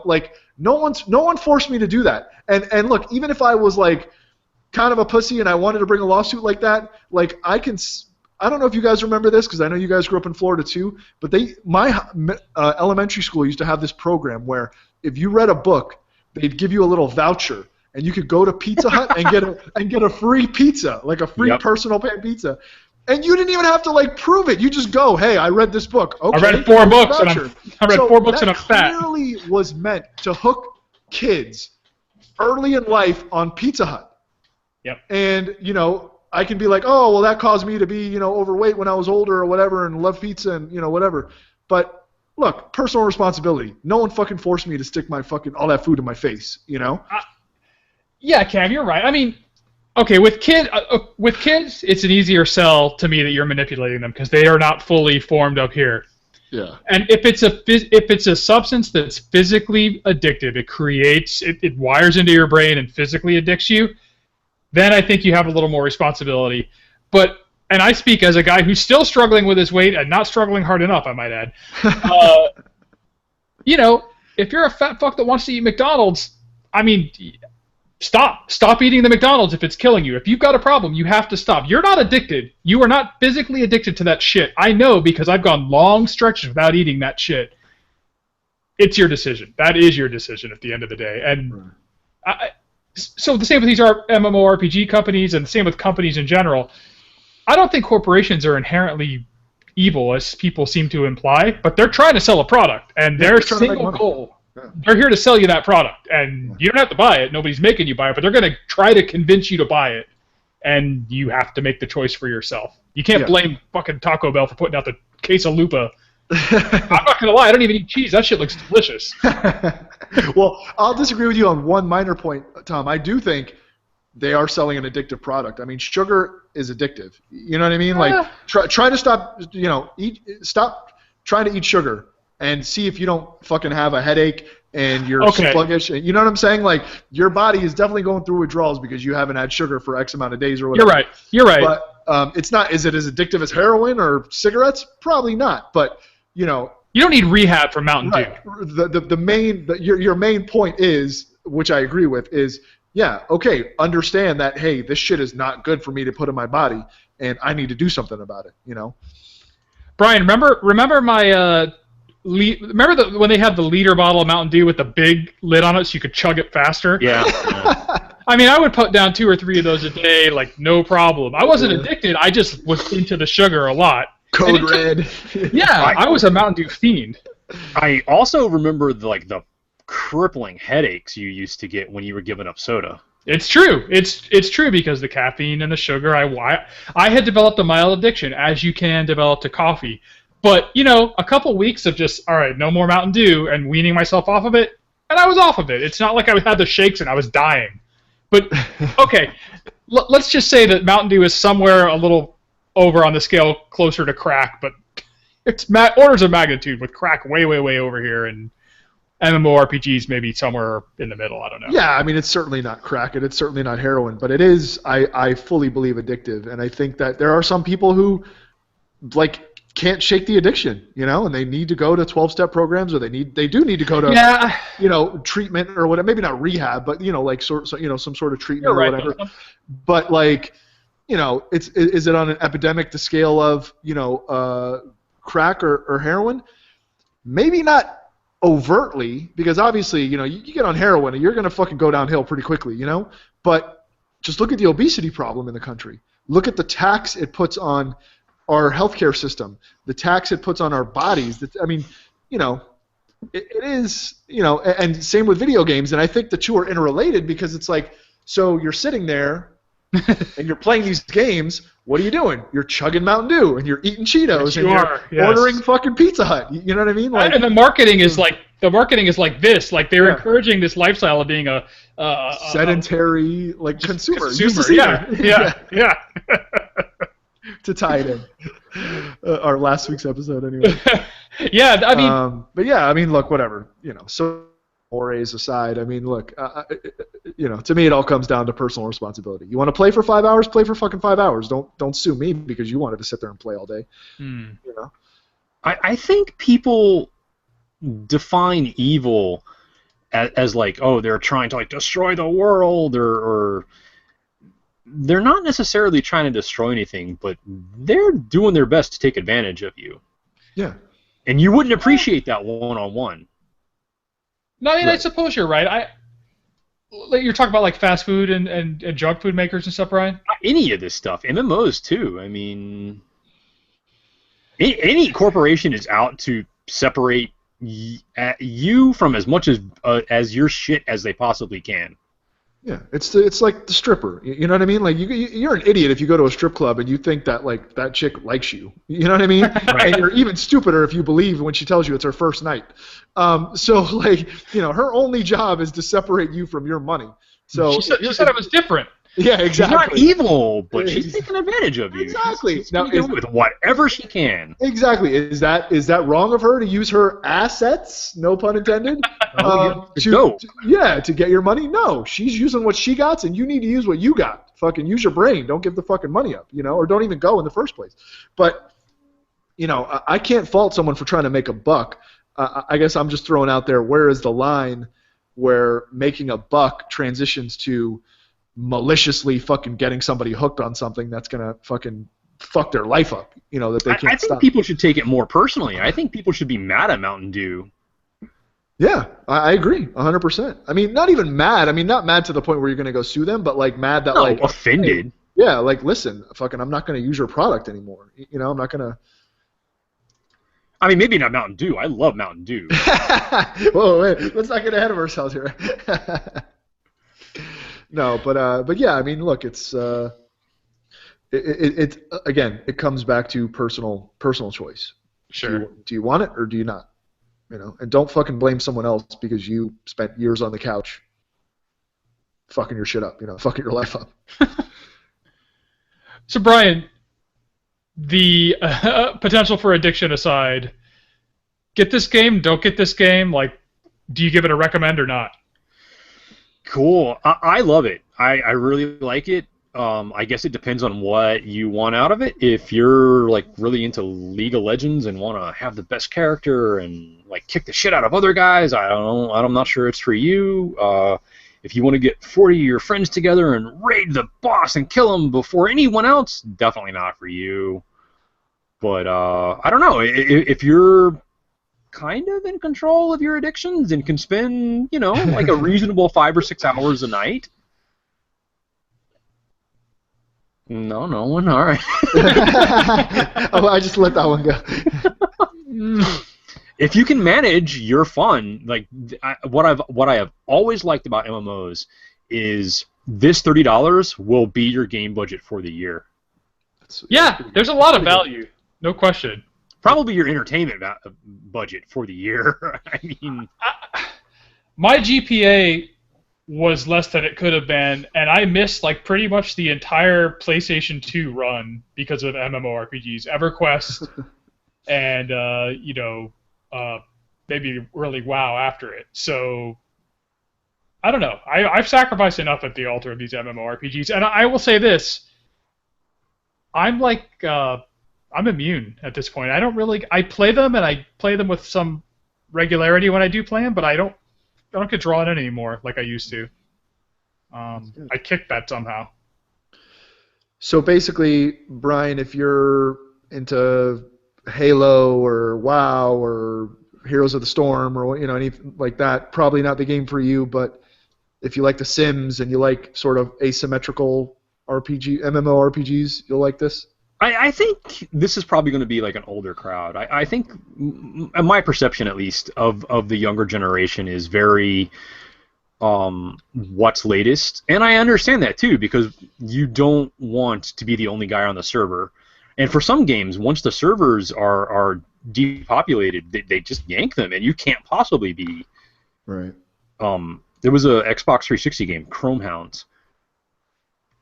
Like no one forced me to do that. And look, even if I was like kind of a pussy and I wanted to bring a lawsuit like that, like I don't know if you guys remember this, because I know you guys grew up in Florida too, but my elementary school used to have this program where if you read a book, they'd give you a little voucher, and you could go to Pizza Hut and get a free pizza, like a free personal pan pizza. And you didn't even have to like prove it. You just go, hey, I read this book. Okay,
I read 4 books and I'm fat.
That clearly was meant to hook kids early in life on Pizza Hut.
Yep.
And I can be like, oh, well, that caused me to be overweight when I was older or whatever, and love pizza and whatever. But look, personal responsibility. No one fucking forced me to stick my fucking all that food in my face.
Yeah, Cam, you're right. I mean, okay, with kids, it's an easier sell to me that you're manipulating them because they are not fully formed up here.
Yeah.
And if it's a substance that's physically addictive, it wires into your brain and physically addicts you, then I think you have a little more responsibility. And I speak as a guy who's still struggling with his weight and not struggling hard enough, I might add. If you're a fat fuck that wants to eat McDonald's, I mean, Stop eating the McDonald's if it's killing you. If you've got a problem, you have to stop. You're not addicted. You are not physically addicted to that shit. I know, because I've gone long stretches without eating that shit. It's your decision. That is your decision at the end of the day. And so the same with these MMORPG companies, and the same with companies in general. I don't think corporations are inherently evil, as people seem to imply, but they're trying to sell a product, and their single goal. They're here to sell you that product, and you don't have to buy it. Nobody's making you buy it, but they're going to try to convince you to buy it, and you have to make the choice for yourself. You can't blame fucking Taco Bell for putting out the quesalupa. I'm not going to lie, I don't even eat cheese. That shit looks delicious.
Well, I'll disagree with you on one minor point, Tom. I do think they are selling an addictive product. I mean, sugar is addictive. You know what I mean? Like, try to stop. Stop trying to eat sugar. And see if you don't fucking have a headache and you're sluggish. You know what I'm saying? Like, your body is definitely going through withdrawals because you haven't had sugar for X amount of days or whatever.
You're right.
But it's not. Is it as addictive as heroin or cigarettes? Probably not. But you
don't need rehab for Mountain Dew.
Your main point is, which I agree with, is understand that, hey, this shit is not good for me to put in my body, and I need to do something about it.
Brian, remember my. Remember when they had the liter bottle of Mountain Dew with the big lid on it so you could chug it faster?
Yeah.
I mean, I would put down 2 or 3 of those a day, like, no problem. I wasn't addicted. I just was into the sugar a lot.
Code Red.
I was a Mountain Dew fiend.
I also remember the crippling headaches you used to get when you were giving up soda.
It's true. It's true, because the caffeine and the sugar, I had developed a mild addiction, as you can develop to coffee. But, a couple weeks of just, all right, no more Mountain Dew, and weaning myself off of it, and I was off of it. It's not like I had the shakes and I was dying. But, okay, let's just say that Mountain Dew is somewhere a little over on the scale, closer to crack, but it's orders of magnitude, with crack way, way, way over here, and MMORPGs maybe somewhere in the middle. I don't know.
Yeah, I mean, it's certainly not crack, and it's certainly not heroin, but it is, I fully believe, addictive. And I think that there are some people who, like, can't shake the addiction, and they need to go to 12-step programs, or they do need to go to treatment or whatever, maybe not rehab, but like some sort of treatment or whatever. But like, is it on an epidemic to scale of crack or heroin? Maybe not overtly, because obviously you get on heroin and you're going to fucking go downhill pretty quickly, but just look at the obesity problem in the country. Look at the tax it puts on our healthcare system, the tax it puts on our bodies. I mean, it is, and same with video games. And I think the two are interrelated, because it's like, so you're sitting there and you're playing these games. What are you doing? You're chugging Mountain Dew and you're eating Cheetos and you're ordering fucking Pizza Hut. You know what I mean? Like,
and the marketing is like this. Like they're encouraging this lifestyle of being a
sedentary consumer.
Yeah.
To tie it in, our last week's episode anyway.
Yeah, I mean,
but yeah, I mean, look, whatever, so forays aside, I mean, look, to me it all comes down to personal responsibility. You want to play for 5 hours, play for fucking 5 hours. Don't sue me because you wanted to sit there and play all day.
I think people define evil as like, oh, they're trying to like destroy the world, or they're not necessarily trying to destroy anything, but they're doing their best to take advantage of you.
Yeah.
And you wouldn't appreciate that one-on-one.
No, I mean, right. I suppose you're right. You're talking about like fast food and junk food makers and stuff, Brian?
Any of this stuff. MMOs, too. I mean, any corporation is out to separate you from as much as your shit as they possibly can.
Yeah, it's like the stripper. You know what I mean? Like you're an idiot if you go to a strip club and you think that like that chick likes you. You know what I mean? Right. And you're even stupider if you believe when she tells you it's her first night. So like her only job is to separate you from your money. So
she said it was different.
Yeah, exactly.
She's not evil, but she's taking advantage of you.
Exactly.
She's with whatever she can.
Exactly. Is that wrong of her to use her assets? No pun intended. To get your money? No, she's using what she got, and you need to use what you got. Fucking use your brain. Don't give the fucking money up, or don't even go in the first place. But I can't fault someone for trying to make a buck. I guess I'm just throwing out there, where is the line where making a buck transitions to maliciously fucking getting somebody hooked on something that's gonna fucking fuck their life up, that they can't stop.
I think people should take it more personally. I think people should be mad at Mountain Dew.
Yeah, I agree, 100%. I mean, not even mad. I mean, not mad to the point where you're gonna go sue them, but like mad that
offended.
Hey, yeah, like listen, fucking, I'm not gonna use your product anymore. I'm not gonna.
I mean, maybe not Mountain Dew. I love Mountain Dew.
Whoa, wait, let's not get ahead of ourselves here. No, but yeah, I mean, look, it's again, it comes back to personal choice.
Sure.
Do you want it or do you not? And don't fucking blame someone else because you spent years on the couch fucking your shit up, fucking your life up.
So, Brian, the potential for addiction aside, get this game, don't get this game, like, do you give it a recommend or not?
Cool. I love it. I really like it. I guess it depends on what you want out of it. If you're like really into League of Legends and want to have the best character and like kick the shit out of other guys, I'm not sure it's for you. If you want to get 40 of your friends together and raid the boss and kill him before anyone else, definitely not for you. But I don't know. If you're kind of in control of your addictions and can spend, like a reasonable 5 or 6 hours a night. No one. All right.
Oh, I just let that one go.
If you can manage your fun, like what I have always liked about MMOs is this $30 will be your game budget for the year.
Yeah, there's a lot of value, no question.
Probably your entertainment budget for the year. I mean,
my GPA was less than it could have been, and I missed like pretty much the entire PlayStation 2 run because of MMORPGs, EverQuest, and maybe really WoW after it. So I don't know. I've sacrificed enough at the altar of these MMORPGs, and I will say this: I'm like I'm immune at this point. I play them and I play them with some regularity when I do play them, but I don't get drawn in anymore like I used to. I kick that somehow.
So basically, Brian, if you're into Halo or WoW or Heroes of the Storm or anything like that, probably not the game for you. But if you like The Sims and you like sort of asymmetrical MMORPGs, you'll like this.
I think this is probably going to be like an older crowd. I think, my perception at least, of the younger generation is very what's latest. And I understand that too, because you don't want to be the only guy on the server. And for some games, once the servers are depopulated, they just yank them, and you can't possibly be.
Right.
There was a Xbox 360 game, Chrome Hounds.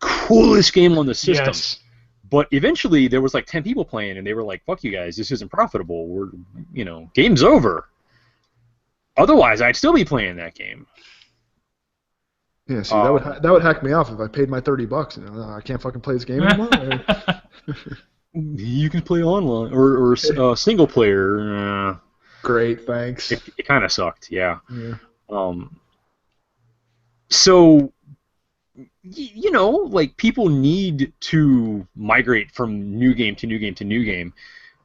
Coolest game on the system.
Yes.
But eventually there was like 10 people playing, and they were like, fuck you guys, this isn't profitable. Game's over. Otherwise, I'd still be playing that game.
Yeah, see, that would hack me off if I paid my $30. I can't fucking play this game anymore.
You can play online or single player.
Great, thanks.
It kind of sucked, yeah. So, like, people need to migrate from new game to new game to new game.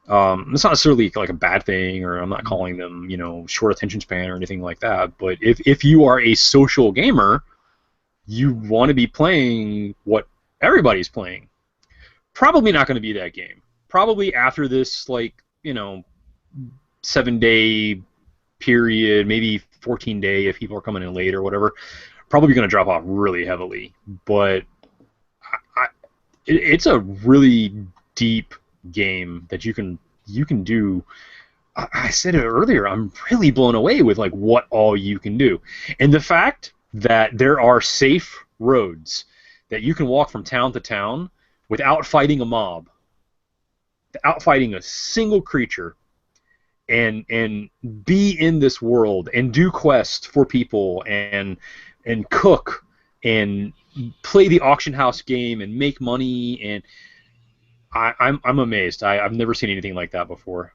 It's not necessarily like a bad thing, or I'm not calling them, short attention span or anything like that. But if you are a social gamer, you want to be playing what everybody's playing. Probably not going to be that game. Probably after this, 7-day period, maybe 14-day if people are coming in late or whatever, probably going to drop off really heavily. But it's a really deep game that you can do. I said it earlier, I'm really blown away with like what all you can do. And the fact that there are safe roads that you can walk from town to town without fighting a mob, without fighting a single creature, and be in this world and do quests for people and cook and play the auction house game and make money, and I'm amazed. I've never seen anything like that before.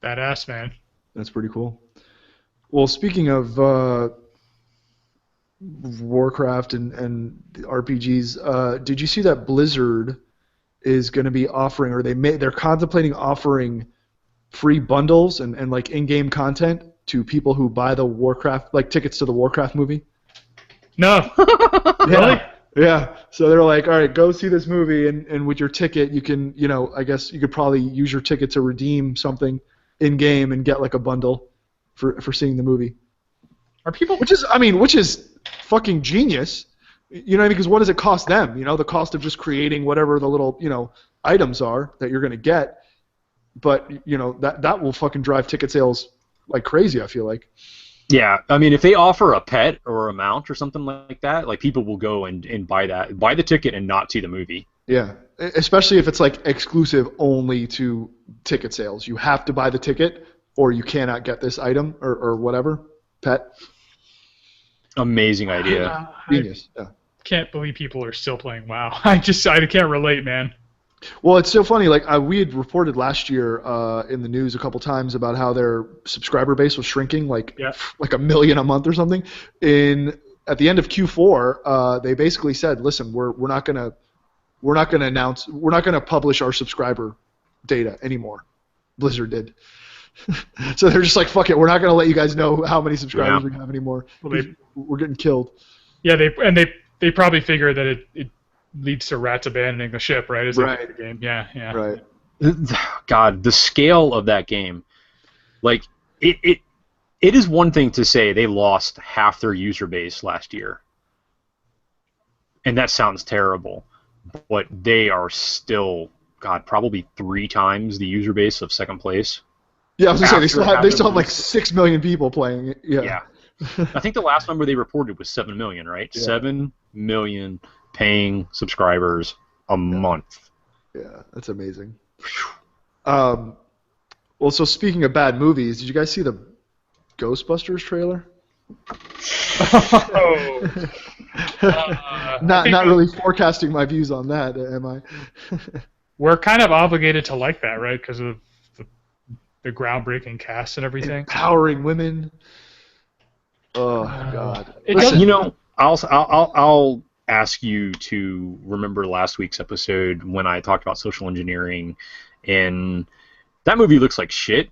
Badass, man.
That's pretty cool. Well, speaking of Warcraft and RPGs, did you see that Blizzard is going to be offering, or they're contemplating offering free bundles and like in-game content to people who buy the Warcraft, like tickets to the Warcraft movie?
No.
Really? Yeah. So they're like, all right, go see this movie, and with your ticket, you can, I guess you could probably use your ticket to redeem something in-game and get like a bundle for seeing the movie.
Are people?
Which is fucking genius. You know what I mean? Because what does it cost them? The cost of just creating whatever the little, items are that you're going to get. But, that will fucking drive ticket sales like crazy, I feel like.
Yeah, if they offer a pet or a mount or something like that, like, people will go and buy the ticket and not see the movie.
Yeah, especially if it's like exclusive only to ticket sales. You have to buy the ticket or you cannot get this item or whatever, pet.
Amazing idea.
Genius, yeah.
Can't believe people are still playing WoW. I can't relate, man.
Well, it's so funny. Like we had reported last year in the news a couple times about how their subscriber base was shrinking, like 1 million a month or something. At the end of Q4, they basically said, "Listen, we're not gonna publish our subscriber data anymore." Blizzard did. So they're just like, "Fuck it, we're not gonna let you guys know how many subscribers we have anymore. Well, we're getting killed."
Yeah, they probably figure that it leads to rats abandoning the ship, right?
Right.
The game. Yeah.
Right.
God, the scale of that game, like it is one thing to say they lost half their user base last year, and that sounds terrible, but they are still, God, probably 3 times the user base of second place.
Yeah, I was gonna say they still have like 6 million people playing it. Yeah.
I think the last number they reported was 7 million, right? Yeah. 7 million paying subscribers a month.
Yeah, that's amazing. Well, so speaking of bad movies, did you guys see the Ghostbusters trailer?
Oh.
Not really forecasting my views on that, am I?
We're kind of obligated to like that, right? Because of the groundbreaking cast and everything.
Empowering women. Oh God!
You know, I'll ask you to remember last week's episode when I talked about social engineering, and that movie looks like shit,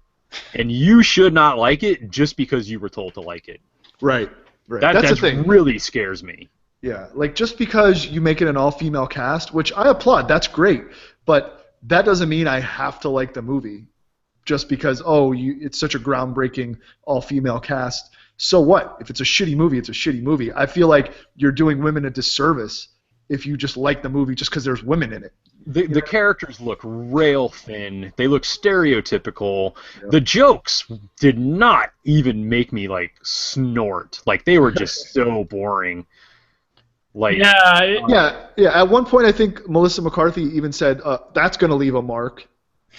and you should not like it just because you were told to like it.
Right.
That's the thing. Really scares me.
Yeah, like just because you make it an all-female cast, which I applaud, that's great, but that doesn't mean I have to like the movie just because it's such a groundbreaking all-female cast. So what? If it's a shitty movie, it's a shitty movie. I feel like you're doing women a disservice if you just like the movie just because there's women in it.
The characters look rail thin. They look stereotypical.
Yeah.
The jokes did not even make me like snort. Like they were just so boring. Like
yeah. At one point, I think Melissa McCarthy even said that's going to leave a mark.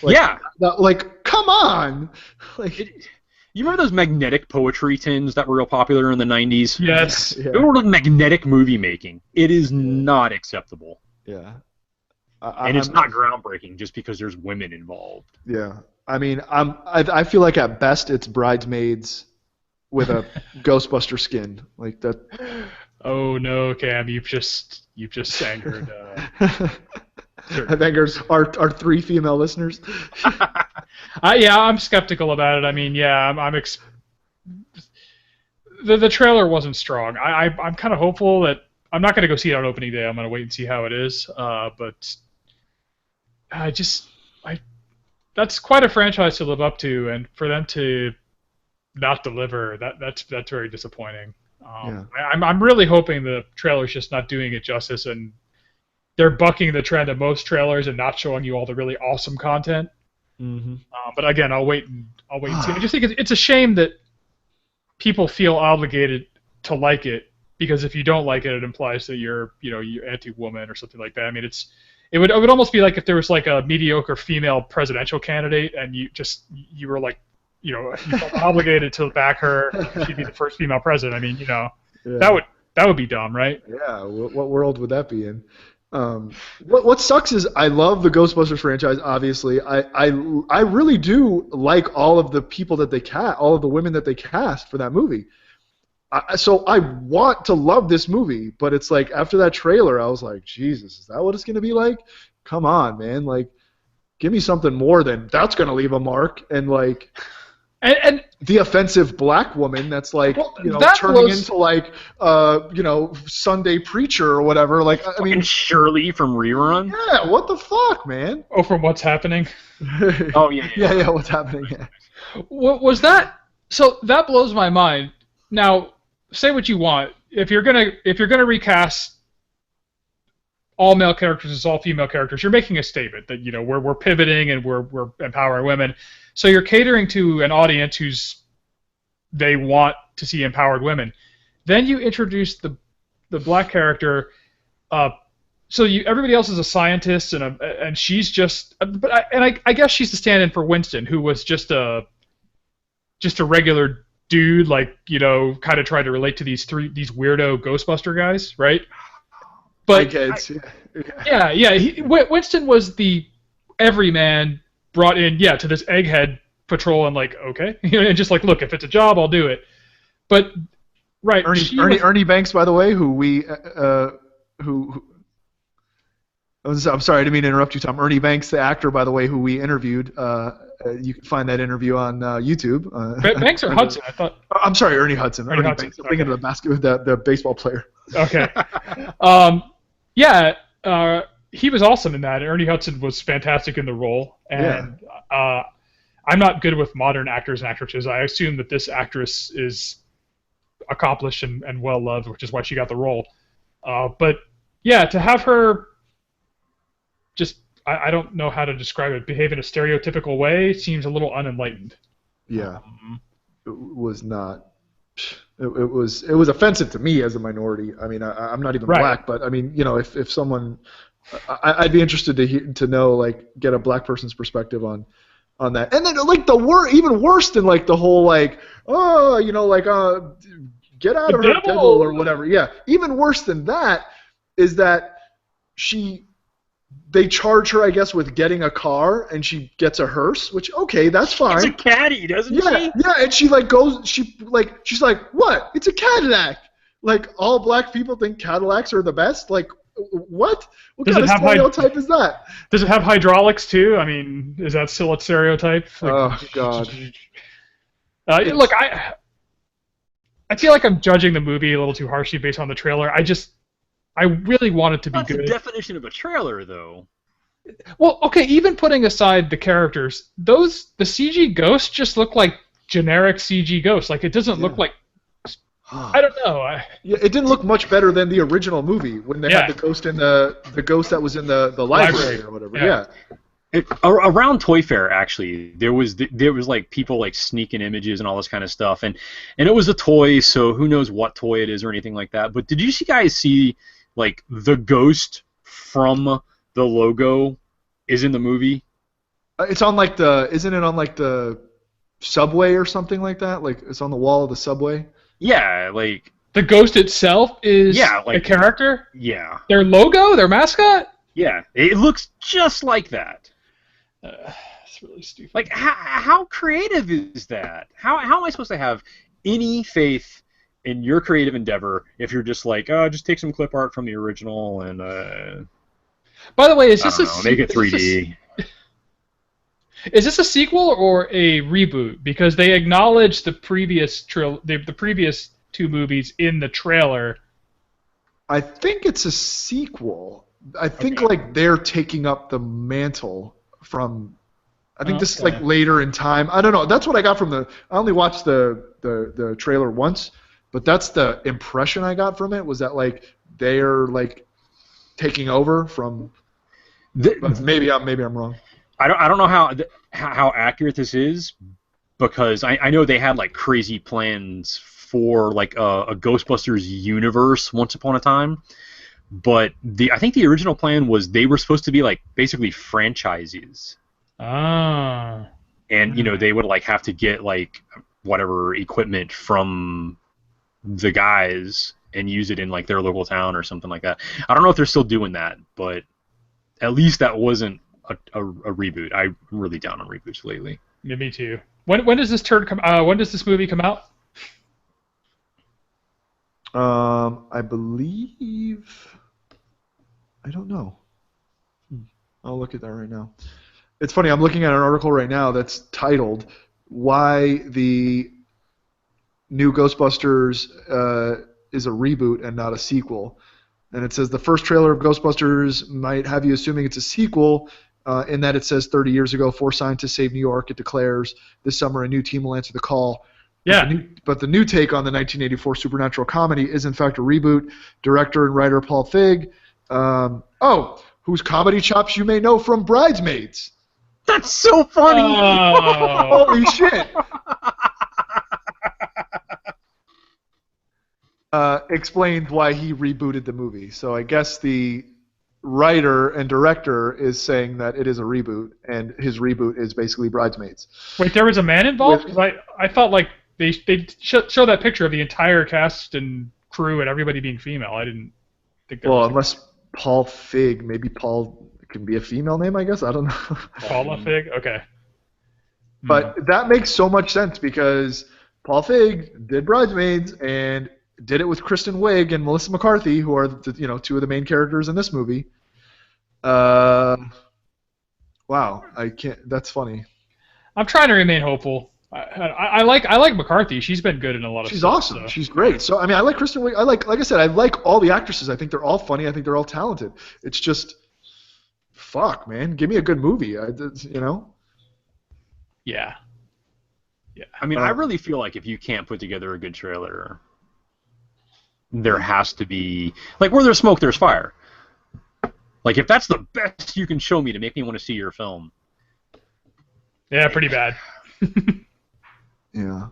Like,
yeah.
Like, come on. Like,
you remember those magnetic poetry tins that were real popular in the 90s?
Yes.
Yeah.
They were like magnetic movie making. It is not acceptable.
Yeah.
And it's not groundbreaking just because there's women involved.
Yeah, I mean, I feel like at best it's Bridesmaids with a Ghostbuster skin, like that.
Oh no, Cam, you've just angered.
I've angered our 3 female listeners.
I'm skeptical about it. I mean, the trailer wasn't strong. I'm kind of hopeful that I'm not going to go see it on opening day. I'm going to wait and see how it is. But that's quite a franchise to live up to, and for them to not deliver, that's very disappointing. I'm really hoping the trailer's just not doing it justice, and they're bucking the trend of most trailers and not showing you all the really awesome content.
Mm-hmm.
But again, I'll wait and see. I just think it's a shame that people feel obligated to like it, because if you don't like it, it implies that you're anti-woman or something like that. I mean, it would almost be like if there was like a mediocre female presidential candidate and you were like, you felt obligated to back her. She'd be the first female president. I mean, that would be dumb, right?
Yeah. What world would that be in? What sucks is I love the Ghostbusters franchise. Obviously, I really do like all of the people that they cast, all of the women that they cast for that movie. So I want to love this movie, but it's like after that trailer, I was like, Jesus, is that what it's gonna be like? Come on, man! Like, give me something more than that's gonna leave a mark and like.
And
the offensive black woman that's like turning into like Sunday preacher or whatever. Like I mean
Shirley from Rerun.
Yeah, what the fuck, man?
Oh, from What's Happening?
Oh yeah.
Yeah, What's Happening? Yeah.
What was that? So that blows my mind. Now, say what you want. If you're gonna recast all male characters as all female characters, you're making a statement that we're pivoting and we're empowering women. So you're catering to an audience they want to see empowered women. Then you introduce the black character. So everybody else is a scientist and she's just. I guess she's the stand-in for Winston, who was just a regular dude, like kind of tried to relate to these weirdo Ghostbuster guys, right? But Winston was the everyman brought in, to this egghead patrol, and like, okay, and just like, look, if it's a job, I'll do it. But right,
Ernie Banks, by the way, I'm sorry, I didn't mean to interrupt you, Tom. Ernie Banks, the actor, by the way, who we interviewed. You can find that interview on YouTube.
Banks or Hudson? I thought.
I'm sorry, Ernie Hudson.
Ernie Hudson.
Banks. I'm thinking of the baseball player.
Okay. He was awesome in that. Ernie Hudson was fantastic in the role, and I'm not good with modern actors and actresses. I assume that this actress is accomplished and well loved, which is why she got the role. But to have her just, I don't know how to describe it, behave in a stereotypical way seems a little unenlightened.
Yeah, it was not. It was offensive to me as a minority. I mean, I'm not even black, but I mean, if someone, I'd be interested to know, like, get a black person's perspective on that. And then like even worse than like the whole like get out of her devil or whatever. Yeah. Even worse than that is that they charge her, I guess, with getting a car, and she gets a hearse, which, okay, that's fine.
It's a caddy, doesn't she?
Yeah, and she's like, what? It's a Cadillac. Like, all black people think Cadillacs are the best? Like, what? What kind of stereotype is that?
Does it have hydraulics, too? I mean, is that still a stereotype? Like,
oh, God.
Look, I feel like I'm judging the movie a little too harshly based on the trailer. I really want it to be
That's
good.
the definition of a trailer, though.
Well, okay, even putting aside the characters, the CG ghosts just look like generic CG ghosts. Like, it doesn't look like... I don't know.
Yeah, it didn't look much better than the original movie when they had the ghost in the ghost that was in the library or whatever. Yeah.
Around Toy Fair, actually, there was like people like sneaking images and all this kind of stuff, and it was a toy, so who knows what toy it is or anything like that. But did you guys see like the ghost from the logo is in the movie?
It's on like isn't it on like the subway or something like that? Like it's on the wall of the subway.
Yeah, like
the ghost itself is a character.
Yeah.
Their logo, their mascot.
Yeah, it looks just like that.
It's really stupid.
Like, how creative is that? How am I supposed to have any faith in your creative endeavor if you're just like, just take some clip art from the original and
By the way, is this
make it 3D?
Is this a sequel or a reboot? Because they acknowledged the previous the previous two movies in the trailer.
I think it's a sequel. I think like they're taking up the mantle from. I think this is like later in time. I don't know. That's what I got from I only watched the trailer once, but that's the impression I got from it. Was that like they're like taking over from? But maybe I'm wrong.
I don't know how accurate this is, because I know they had like crazy plans for like a Ghostbusters universe once upon a time, but I think the original plan was they were supposed to be like basically franchises.
Ah.
And they would like have to get like whatever equipment from the guys and use it in like their local town or something like that. I don't know if they're still doing that, but at least that wasn't a reboot. I'm really down on reboots lately.
Yeah, me too. When does this when does this movie come out?
I believe. I don't know. I'll look at that right now. It's funny. I'm looking at an article right now that's titled "Why the New Ghostbusters is a reboot and not a sequel," and it says the first trailer of Ghostbusters might have you assuming it's a sequel. In that it says 30 years ago, 4 scientists saved New York. It declares this summer a new team will answer the call.
Yeah.
But the new take on the 1984 supernatural comedy is in fact a reboot. Director and writer Paul Feig, whose comedy chops you may know from Bridesmaids.
That's so funny!
Oh.
Holy shit! Explained why he rebooted the movie. So I guess the writer and director is saying that it is a reboot, and his reboot is basically Bridesmaids.
Wait, there was a man involved? Because I thought like they show that picture of the entire cast and crew and everybody being female. I didn't think there was.
Unless Paul Feig, maybe Paul can be a female name, I guess. I don't know.
Paula Feig? Okay.
But that makes so much sense because Paul Feig did Bridesmaids and did it with Kristen Wiig and Melissa McCarthy, who are two of the main characters in this movie. Wow, I can't. That's funny.
I'm trying to remain hopeful. I like McCarthy. She's been good in a lot of.
She's
stuff,
awesome.
So.
She's great. So I mean, I like Kristen Wiig. Like I said, I like all the actresses. I think they're all funny. I think they're all talented. It's just, fuck, man, give me a good movie.
Yeah. Yeah.
I mean, I really feel like if you can't put together a good trailer, there has to be, like, where there's smoke, there's fire. Like, if that's the best you can show me to make me want to see your film.
Yeah, pretty bad.
Yeah.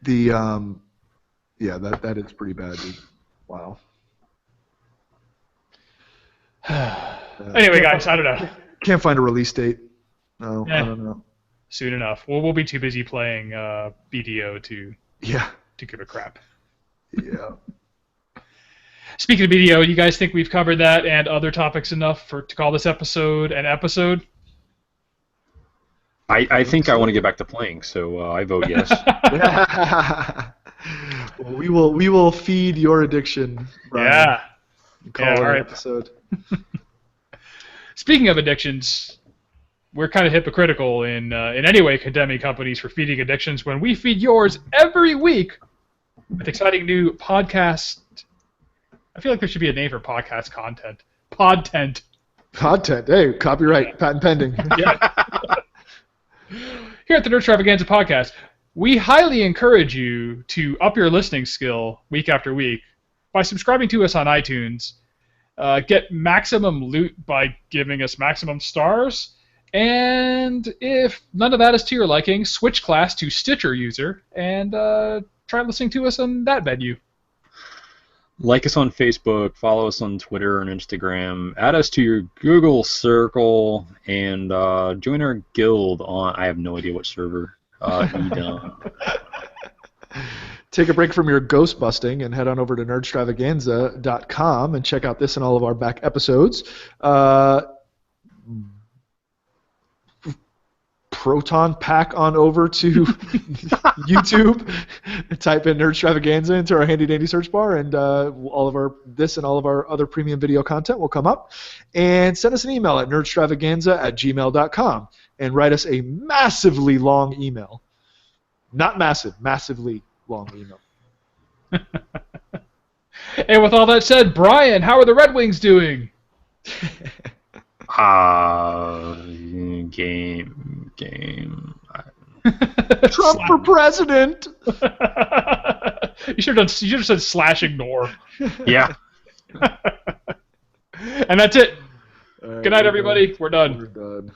That is pretty bad, dude. Wow.
Anyway, guys, I don't know.
Can't find a release date. No, I don't know.
Soon enough. We'll be too busy playing BDO to give a crap.
Yeah.
Speaking of video, you guys think we've covered that and other topics enough to call this episode an episode?
I think I want to get back to playing, so I vote yes.
Well, we will feed your addiction, Brian.
Yeah.
Call it
all
an
right.
episode.
Speaking of addictions, we're kind of hypocritical in any way condemning companies for feeding addictions when we feed yours every week with exciting new podcast. I feel like there should be a name for podcast content. Podtent.
Content. Hey, copyright, patent pending.
Yeah. Here at the Nerd Extravaganza podcast, we highly encourage you to up your listening skill week after week by subscribing to us on iTunes. Get maximum loot by giving us maximum stars. And if none of that is to your liking, switch class to Stitcher user and try listening to us on that venue.
Like us on Facebook, follow us on Twitter and Instagram, add us to your Google Circle, and join our guild on, I have no idea what server, Edom.
Take a break from your ghost busting and head on over to nerdstravaganza.com and check out this and all of our back episodes. Proton pack on over to YouTube, type in Nerdstravaganza into our handy dandy search bar, and all of our other premium video content will come up. And send us an email at nerdstravaganza@gmail.com and write us a massively long email. Not massive, massively long email.
And with all that said, Brian, how are the Red Wings doing?
Game.
Trump for president.
You should have said /ignore.
Yeah.
And that's it.
All right,
Good night, everybody. We're done.
We're done.